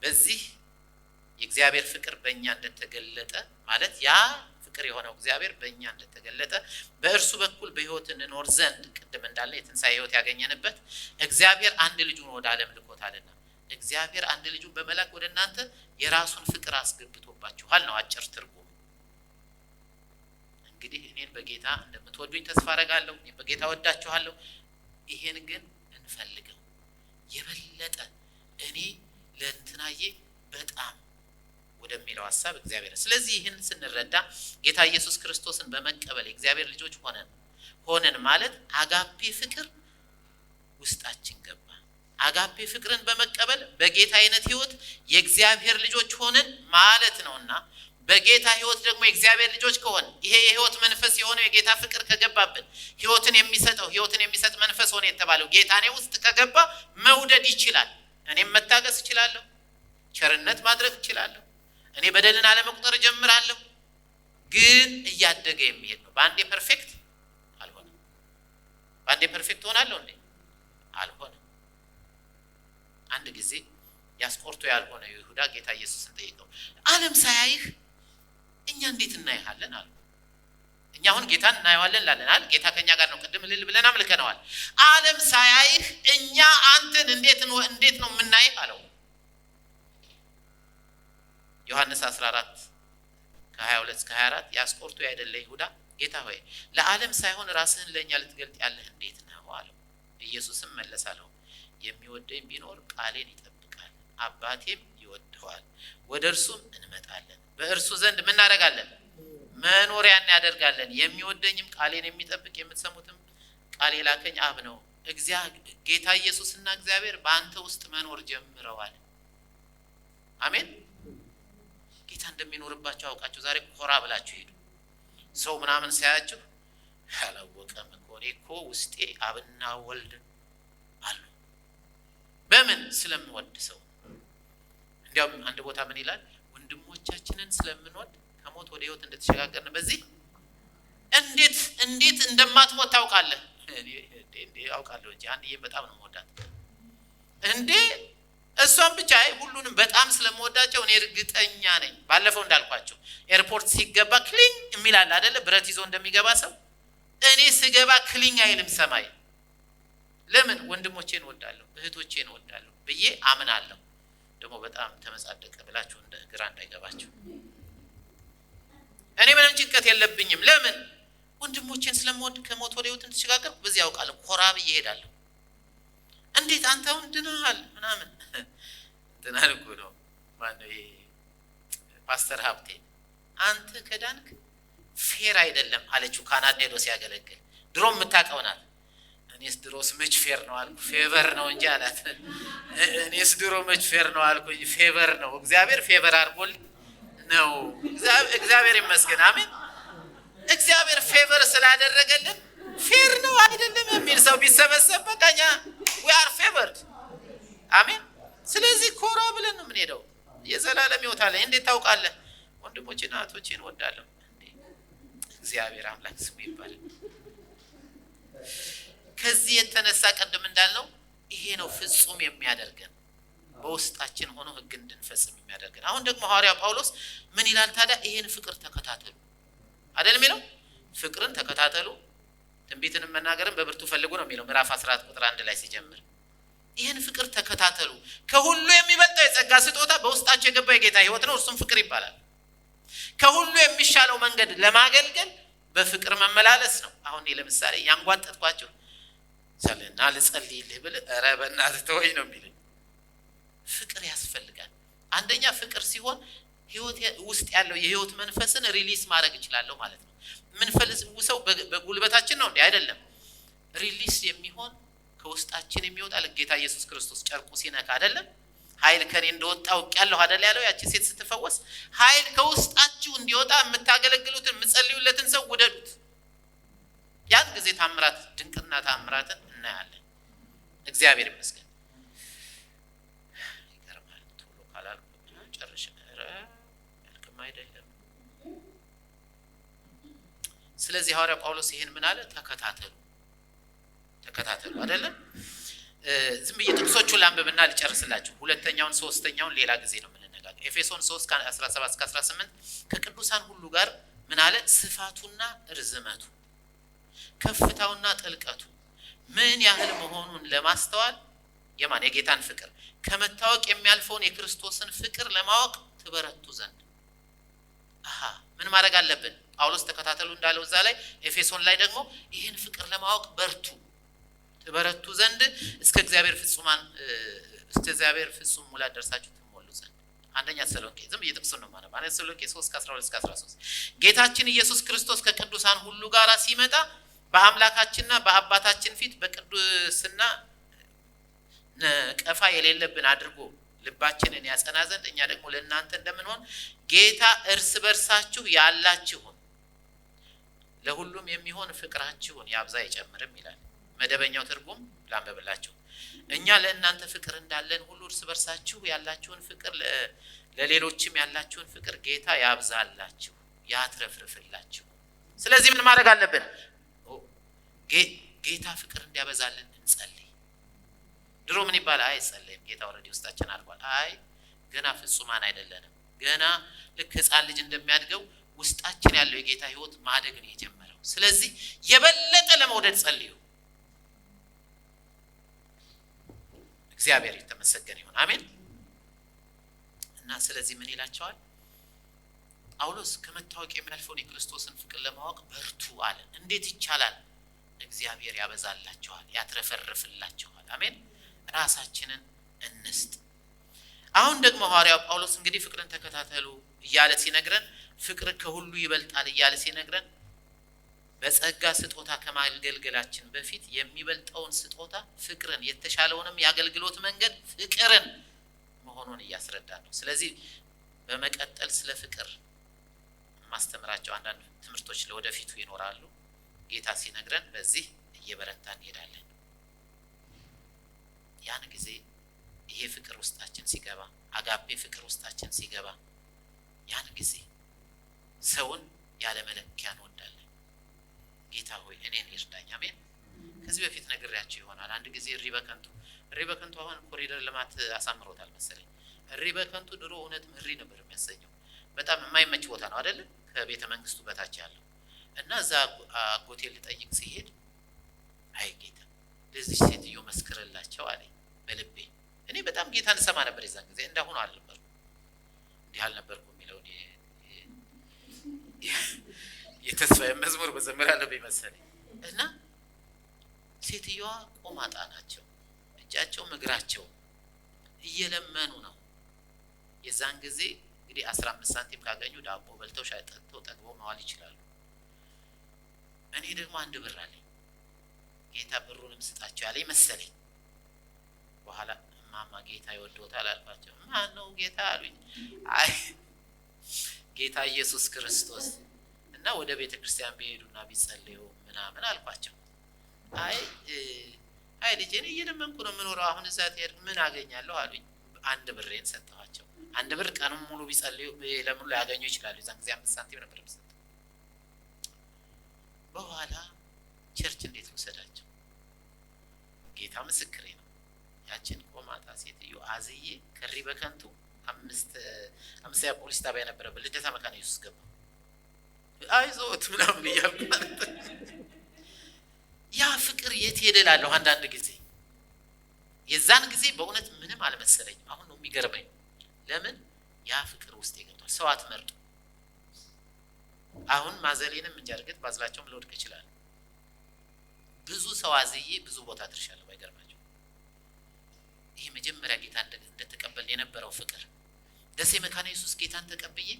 በዚህ የእግዚአብሔር ፍቅር በእኛ እንደተገለጠ ማለት ያ ፍቅር የሆነው እግዚአብሔር በእኛ እንደተገለጠ በእርሱ በኩል በህይወት እንኖር ዘንድ ቅድም እንዳለ የትንሣኤ ህይወት ያገኘንበት እግዚአብሔር አንድ ልጁን ወደ ዓለም ልኮታልና እግዚአብሔር አንድ ልጁን በመላክ ወደ እናንተ የራሱን ፍቅር አስገብቶባችኋል ነው አጭር ትርጉም። እንግዲህ እኔን በጌታ እንደምትወዱኝ ተስፋ አደርጋለሁ። እኔ በጌታ ወዳችኋለሁ። ይሄን ግን እንፈልገው የበለጠ እኔ ለእንትናዬ በጣም ወደሚለው ሐሳብ እግዚአብሔር። ስለዚህ ይህን ስንረዳ ጌታ ኢየሱስ ክርስቶስን በመቀበል የእግዚአብሔር ልጆች ሆነን ማለት አጋፔ ፍቅር ውስጣችን ገባ። አጋፔ ፍቅርን በመቀበል በጌታ አይነት ህይወት የእግዚአብሔር ልጆች ሆነን ማለት ነውና በጌታ ህይወት ደግሞ የእግዚአብሔር ልጆች ከሆን ይሄ የህይወት መንፈስ የሆነው የጌታ ፍቅር ከገባብን ህይወትን የሚሰጥ መንፈስ ሆነ የተባለው ጌታ እኔ ውስጥ ከገባ መውደድ ይችላል። እኔም መታገስ እችላለሁ። ቸርነት ማድረግ እችላለሁ። እኔ በደልን አለመቁጠር ጀምራለሁ። ግን እያደገ የሚሄድ ነው። በአንዴ ፐርፌክት አልሆነም። በአንዴ ፐርፌክት ሆናለሁ እንዴ? አልሆነም። አንድ ጊዜ ያስቆርቶ ያልሆነ ይሁዳ ጌታ ኢየሱስን ጠይቀው ዓለም ሳያይህ እኛ እንዴት እናይሃለን አሉ። እኛ አሁን ጌታን እናየዋለን ላለናል። ጌታ ከኛ ጋር ነው። ቅድም ልል ብለን አምልከነዋል። ዓለም ሳያይህ እኛ አንተን እንዴት ነው የምናይህ አለው። ዮሐንስ 14 ከ22 እስከ 24 ያስቆርቶ ያይደለ ይሁዳ ጌታ ሆይ ለዓለም ሳይሆን ራስህን ለኛ ልትገልጥ ያለህ እንዴት ነው አለው። ኢየሱስም መለሳለሁ የሚወደኝ ቢኖር ቃሌን ይጠብቃል፣ አባቴም ይወደዋል፣ ወደ እርሱም እንመጣለን፣ በእርሱ ዘንድ ምን እናደርጋለን? መኖሪያን ያደርጋለን። የሚወደኝም ቃሌን የሚጠብቅ የምትሰሙትም ቃል የላከኝ አብ ነው። ጌታ ኢየሱስና እግዚአብሔር በአንተ ውስጥ መኖር ጀምረዋል። አሜን። ጌታ እንደሚኖርባችሁ አውቃችሁ ዛሬ ኮራ ብላችሁ ሄዱ። ሰው ምናምን ሳያችሁ ያላወቀም እኮ እኔ እኮ ውስጤ አብና ወልድ አሉ። በምን ስለምወድ ሰው። እንዲያውም አንድ ቦታ ምን ይላል? ወንድሞቻችንን ስለምንወድ ከሞት ወደ ህይወት እንደተሸጋገርን በዚህ እንዴት እንደማትሞት ታውቃለህ? እንዴ አውቃለሁ እንጂ አንዴ በጣም ነው የምወዳት። እንዴ እሷን ብቻ ሁሉንም በጣም ስለምወዳቸው እኔ እርግጠኛ ነኝ። ባለፈው እንዳልኳቸው ኤርፖርት ሲገባ ክሊኝ የሚላል አይደለ? ብረት ይዞ እንደሚገባ ሰው እኔ ስገባ ክሊኝ አይልም ሰማይ። ለምን ወንድሞቼን እወዳለሁ እህቶቼን እወዳለሁ ብዬ አምናለሁ። ደግሞ በጣም ተመጻደቀ ብላችሁ እንደ ግራ እንዳይገባችሁ። እኔ ምንም ጭንቀት የለብኝም። ለምን ወንድሞቼን ስለምወድ ከሞት ወደ ህይወት እንድትሸጋገር በዚህ ያውቃለሁ። ኮራ ብዬ እሄዳለሁ። እንዴት አንተ አሁን ድነሃል ምናምን ድናል እኮ ነው ማነው ይሄ ፓስተር ሀብቴ አንተ ከዳንክ ፌር አይደለም አለችው። ካናዳ ሄዶ ሲያገለግል ድሮም የምታውቀው ናት። እኔስ ድሮስ መች ፌር ነው አልኩ ፌቨር ነው እንጂ አላት። እኔስ ድሮ መች ፌር ነው አልኩኝ ፌቨር ነው። እግዚአብሔር ፌቨር አድርጎልኝ ነው። እግዚአብሔር ይመስገን አሜን። እግዚአብሔር ፌቨር ስላደረገልን ፌር ነው አይደለም የሚል ሰው ቢሰበሰብ በቃኛ we are favored አሜን። ስለዚህ ኮራ ብለን ነው የምንሄደው። የዘላለም ሕይወት አለ። እንዴት ታውቃለህ? ወንድሞቼና እህቶቼን እወዳለሁ። እግዚአብሔር አምላክ ስሙ ይባላል። ከዚህ የተነሳ ቀደም እንዳልነው ይሄ ነው ፍጹም የሚያደርገን በውስጣችን ሆኖ ሕግ እንድንፈጽም የሚያደርገን። አሁን ደግሞ ሐዋርያው ጳውሎስ ምን ይላል ታዲያ? ይሄን ፍቅር ተከታተሉ አይደል የሚለው? ፍቅርን ተከታተሉ ትንቢትንም መናገርን በብርቱ ፈልጉ ነው የሚለው ምዕራፍ 14 ቁጥር 1 ላይ ሲጀምር። ይሄን ፍቅር ተከታተሉ። ከሁሉ የሚበልጠው የጸጋ ስጦታ በውስጣቸው የገባ የጌታ ሕይወት ነው፣ እርሱም ፍቅር ይባላል። ከሁሉ የሚሻለው መንገድ ለማገልገል በፍቅር መመላለስ ነው። አሁን ለምሳሌ ያንጓጠጥኳቸው ሰለና ልጸልይልህ ብል ኧረ በእናትህ ተወኝ ነው የሚለኝ። ፍቅር ያስፈልጋል። አንደኛ ፍቅር ሲሆን ሕይወት ውስጥ ያለው የሕይወት መንፈስን ሪሊስ ማድረግ እችላለሁ ማለት ነው። የምንፈልሰው በጉልበታችን ነው እንዴ? አይደለም። ሪሊስ የሚሆን ከውስጣችን የሚወጣ ለጌታ ኢየሱስ ክርስቶስ ጨርቁ ሲነካ አይደለም ኃይል ከኔ እንደወጣ አውቄያለሁ አይደል ያለው ያቺ ሴት ስትፈወስ። ኃይል ከውስጣችሁ እንዲወጣ የምታገለግሉትን የምትጸልዩለትን ሰው ውደዱት። ያን ጊዜ ታምራት ድንቅና ታምራትን እናያለን። እግዚአብሔር ይመስገን። ይገርማል። ቶሎ ካላልኩ ጨርሼ ያልከም አይደለም። ስለዚህ ሐዋርያው ጳውሎስ ይሄን ምን አለ? ተከታተሉ አይደለም። ዝም ብዬ ጥቅሶቹን ላንብብና ልጨርስላችሁ። ሁለተኛውን ሶስተኛውን ሌላ ጊዜ ነው የምንነጋገር። ኤፌሶን 3:17-18 ከቅዱሳን ሁሉ ጋር ምን አለ? ስፋቱና ርዝመቱ ከፍታውና ጥልቀቱ ምን ያህል መሆኑን ለማስተዋል የጌታን ፍቅር ከመታወቅ የሚያልፈውን የክርስቶስን ፍቅር ለማወቅ ትበረቱ ዘንድ። ምን ማድረግ አለብን? ጳውሎስ ተከታተሉ እንዳለው እዛ ላይ ኤፌሶን ላይ ደግሞ ይህን ፍቅር ለማወቅ በርቱ ትበረቱ ዘንድ እስከ እግዚአብሔር ፍጹም ሙላት ደርሳችሁ ትሞሉ ዘንድ። አንደኛ ተሰሎንቄ ዝም እየተጠቅሰው ነው ማለት አንደኛ ተሰሎንቄ 3:12-13 ጌታችን ኢየሱስ ክርስቶስ ከቅዱሳን ሁሉ ጋር ሲመጣ በአምላካችንና በአባታችን ፊት በቅዱስና ነቀፋ የሌለብን አድርጎ ልባችንን ያጸና ዘንድ እኛ ደግሞ ለእናንተ እንደምንሆን ጌታ እርስ በርሳችሁ ያላችሁን ለሁሉም የሚሆን ፍቅራችሁን ያብዛ ይጨምርም ይላል። መደበኛው ትርጉም ላንብብላችሁ። እኛ ለእናንተ ፍቅር እንዳለን ሁሉ እርስ በርሳችሁ ያላችሁን ፍቅር ለሌሎችም ያላችሁን ፍቅር ጌታ ያብዛላችሁ ያትረፍርፍላችሁ። ስለዚህ ምን ማድረግ አለብን? ጌታ ፍቅር እንዲያበዛልን እንጸልይ። ድሮ ምን ይባላል? አይጸልይም ጌታ ኦልሬዲ ውስጣችን አድርጓል። ገና ፍጹማን አይደለንም። ገና ልክ ሕፃን ልጅ እንደሚያድገው ውስጣችን ያለው የጌታ ሕይወት ማደግ ነው የጀመረው። ስለዚህ የበለጠ ለመውደድ ጸልዩ። እግዚአብሔር የተመሰገነ ይሁን። አሜን። እና ስለዚህ ምን ይላቸዋል ጳውሎስ? ከመታወቅ የሚያልፈውን የክርስቶስን ፍቅር ለማወቅ በርቱ አለ። እንዴት ይቻላል? እግዚአብሔር ያበዛላችኋል ያትረፈርፍላችኋል። አሜን። ራሳችንን እንስጥ። አሁን ደግሞ ሐዋርያው ጳውሎስ እንግዲህ ፍቅርን ተከታተሉ እያለ ሲነግረን ፍቅር ከሁሉ ይበልጣል እያለ ሲነግረን በጸጋ ስጦታ ከማገልገላችን በፊት የሚበልጠውን ስጦታ ፍቅርን የተሻለውንም የአገልግሎት መንገድ ፍቅርን መሆኑን እያስረዳን ነው። ስለዚህ በመቀጠል ስለ ፍቅር ማስተምራቸው አንዳንድ ትምህርቶች ለወደፊቱ ይኖራሉ። ጌታ ሲነግረን በዚህ እየበረታን እንሄዳለን። ያን ጊዜ ይሄ ፍቅር ውስጣችን ሲገባ አጋፔ ፍቅር ውስጣችን ሲገባ ያን ጊዜ ሰውን ያለ መለኪያ እንወዳለን። ጌታ ሆይ እኔን ይርዳኝ። አሜን። ከዚህ በፊት ነግሬያችሁ ይሆናል። አንድ ጊዜ እሪ በከንቱ አሁን ኮሪደር ልማት አሳምሮታል መሰለኝ። እሪ በከንቱ ድሮ እውነትም እሪ ነበር የሚያሰኘው። በጣም የማይመች ቦታ ነው አይደለ? ከቤተ መንግስቱ በታች ያለው እና እዛ ሆቴል ልጠይቅ ሲሄድ አይ ጌታ ለዚህ ሴትዮ መስክርላቸው አለኝ በልቤ። እኔ በጣም ጌታን ሰማ ነበር የዛን ጊዜ፣ እንዳሁኑ አልነበርኩም፣ እንዲህ አልነበርኩም የሚለው የተስፋ መዝሙር በዘመራ ለበይ መሰለኝ። እና ሴትዮዋ ቆማጣ ናቸው፣ እጃቸው እግራቸው እየለመኑ ነው። የዛን ጊዜ እንግዲህ 15 ሳንቲም ካገኙ ዳቦ በልተው ሻይ ጠጥተው ጠግበው መዋል ይችላሉ። እኔ ደግሞ 1 ብር አለኝ፣ ጌታ ብሩንም ስጣቸው ያለኝ መሰለኝ። በኋላ ማማ ጌታ ይወዶታል አልኳቸው። ማን ነው ጌታ አሉኝ። አይ ጌታ ኢየሱስ ክርስቶስ እና ወደ ቤተክርስቲያን ቢሄዱና ቢጸልዩ ምናምን አልኳቸው። አይ ልጄ እኔ እየለመንኩ ነው የምኖረው፣ አሁን እዛ ትሄድ ምን አገኛለሁ አሉኝ። 1 ብሬን ሰጠኋቸው። 1 ብር ቀኑን ሙሉ ቢጸልዩ ለምን ያገኙ ይችላሉ። የዛን ጊዜ 5 ሳንቲም ነበር የምሰጠው። በኋላ ቸርች እንዴት ወሰዳቸው? ጌታ ምስክሬ ነው። ያችን ቆማጣ ሴትዮ አዝዬ ከሪ በከንቱ 5 ፖሊስ ጣቢያ ነበረበት ልደታ መካነ ኢየሱስ ገባ። አይዞት ምናምን እያልኩ ማለት ያ ፍቅር የት ሄደ እላለሁ አንዳንድ ጊዜ። የዛን ጊዜ በእውነት ምንም አልመሰለኝም። አሁን ነው የሚገርመኝ። ለምን ያ ፍቅር ውስጥ ይገብቷል። ሰው አትመርጡ። አሁን ማዘሌንም እንጂ እርግጥ ባዝላቸውም ልወድቅ ይችላል። ብዙ ሰው አዝዬ ብዙ ቦታ ድርሻለሁ። ባይገርማቸው ይሄ መጀመሪያ ጌታ እንደተቀበል የነበረው ፍቅር ደሴ መካነ ኢየሱስ ጌታን ተቀብዬ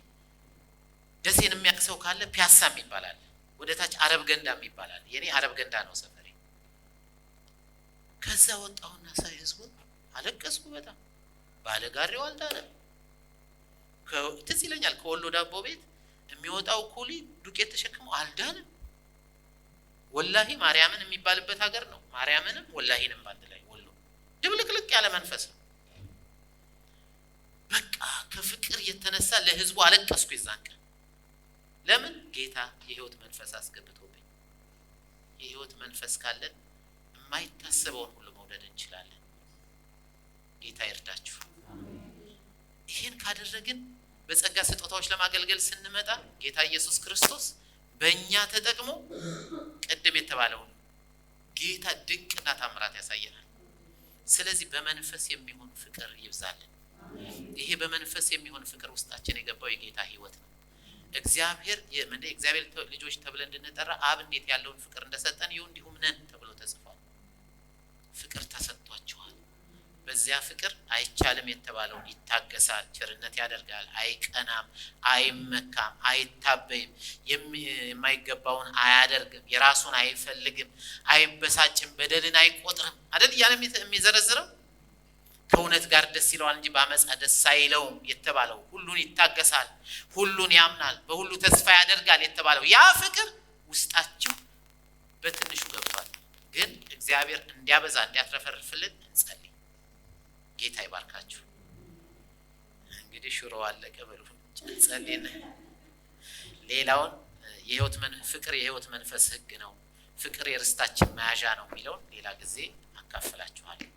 ደሴን የሚያክሰው ካለ ፒያሳም ይባላል፣ ወደ ታች አረብ ገንዳም ይባላል። የኔ አረብ ገንዳ ነው ሰፈሬ። ከዛ ወጣሁና ሳይ ህዝቡን አለቀስኩ በጣም። ባለጋሪው አልዳነም። ትዝ ይለኛል ከወሎ ዳቦ ቤት የሚወጣው ኩሊ ዱቄት ተሸክሞ አልዳነም። ወላሂ ማርያምን የሚባልበት ሀገር ነው። ማርያምንም ወላሂንም ባንድ ላይ ወሎ ድብልቅልቅ ያለ መንፈስ ነው። በቃ ከፍቅር የተነሳ ለህዝቡ አለቀስኩ የዛን ቀን። ለምን ጌታ የህይወት መንፈስ አስገብቶብኝ። የህይወት መንፈስ ካለን የማይታሰበውን ሁሉ መውደድ እንችላለን። ጌታ ይርዳችሁ። ይሄን ካደረግን በጸጋ ስጦታዎች ለማገልገል ስንመጣ ጌታ ኢየሱስ ክርስቶስ በእኛ ተጠቅሞ ቀደም የተባለውን ጌታ ድንቅና ታምራት ያሳየናል። ስለዚህ በመንፈስ የሚሆን ፍቅር ይብዛልን። ይሄ በመንፈስ የሚሆን ፍቅር ውስጣችን የገባው የጌታ ህይወት ነው። እግዚአብሔር ልጆች ተብለን እንድንጠራ አብ እንዴት ያለውን ፍቅር እንደሰጠን ይሁን እንዲሁም ነን ተብሎ ተጽፏል። ፍቅር ተሰጥቷቸዋል። በዚያ ፍቅር አይቻልም የተባለውን ይታገሳል፣ ቸርነት ያደርጋል፣ አይቀናም፣ አይመካም፣ አይታበይም፣ የማይገባውን አያደርግም፣ የራሱን አይፈልግም፣ አይበሳጭም፣ በደልን አይቆጥርም አይደል እያለ የሚዘረዝረው። ከእውነት ጋር ደስ ይለዋል እንጂ በአመፃ ደስ አይለውም የተባለው፣ ሁሉን ይታገሳል፣ ሁሉን ያምናል፣ በሁሉ ተስፋ ያደርጋል የተባለው ያ ፍቅር ውስጣችሁ በትንሹ ገብቷል። ግን እግዚአብሔር እንዲያበዛ እንዲያትረፈርፍልን እንጸልይ። ጌታ ይባርካችሁ። እንግዲህ ሽሮ አለቀ በሉ እንጸልይና ሌላውን ፍቅር የህይወት መንፈስ ህግ ነው፣ ፍቅር የርስታችን መያዣ ነው የሚለውን ሌላ ጊዜ አካፍላችኋለሁ።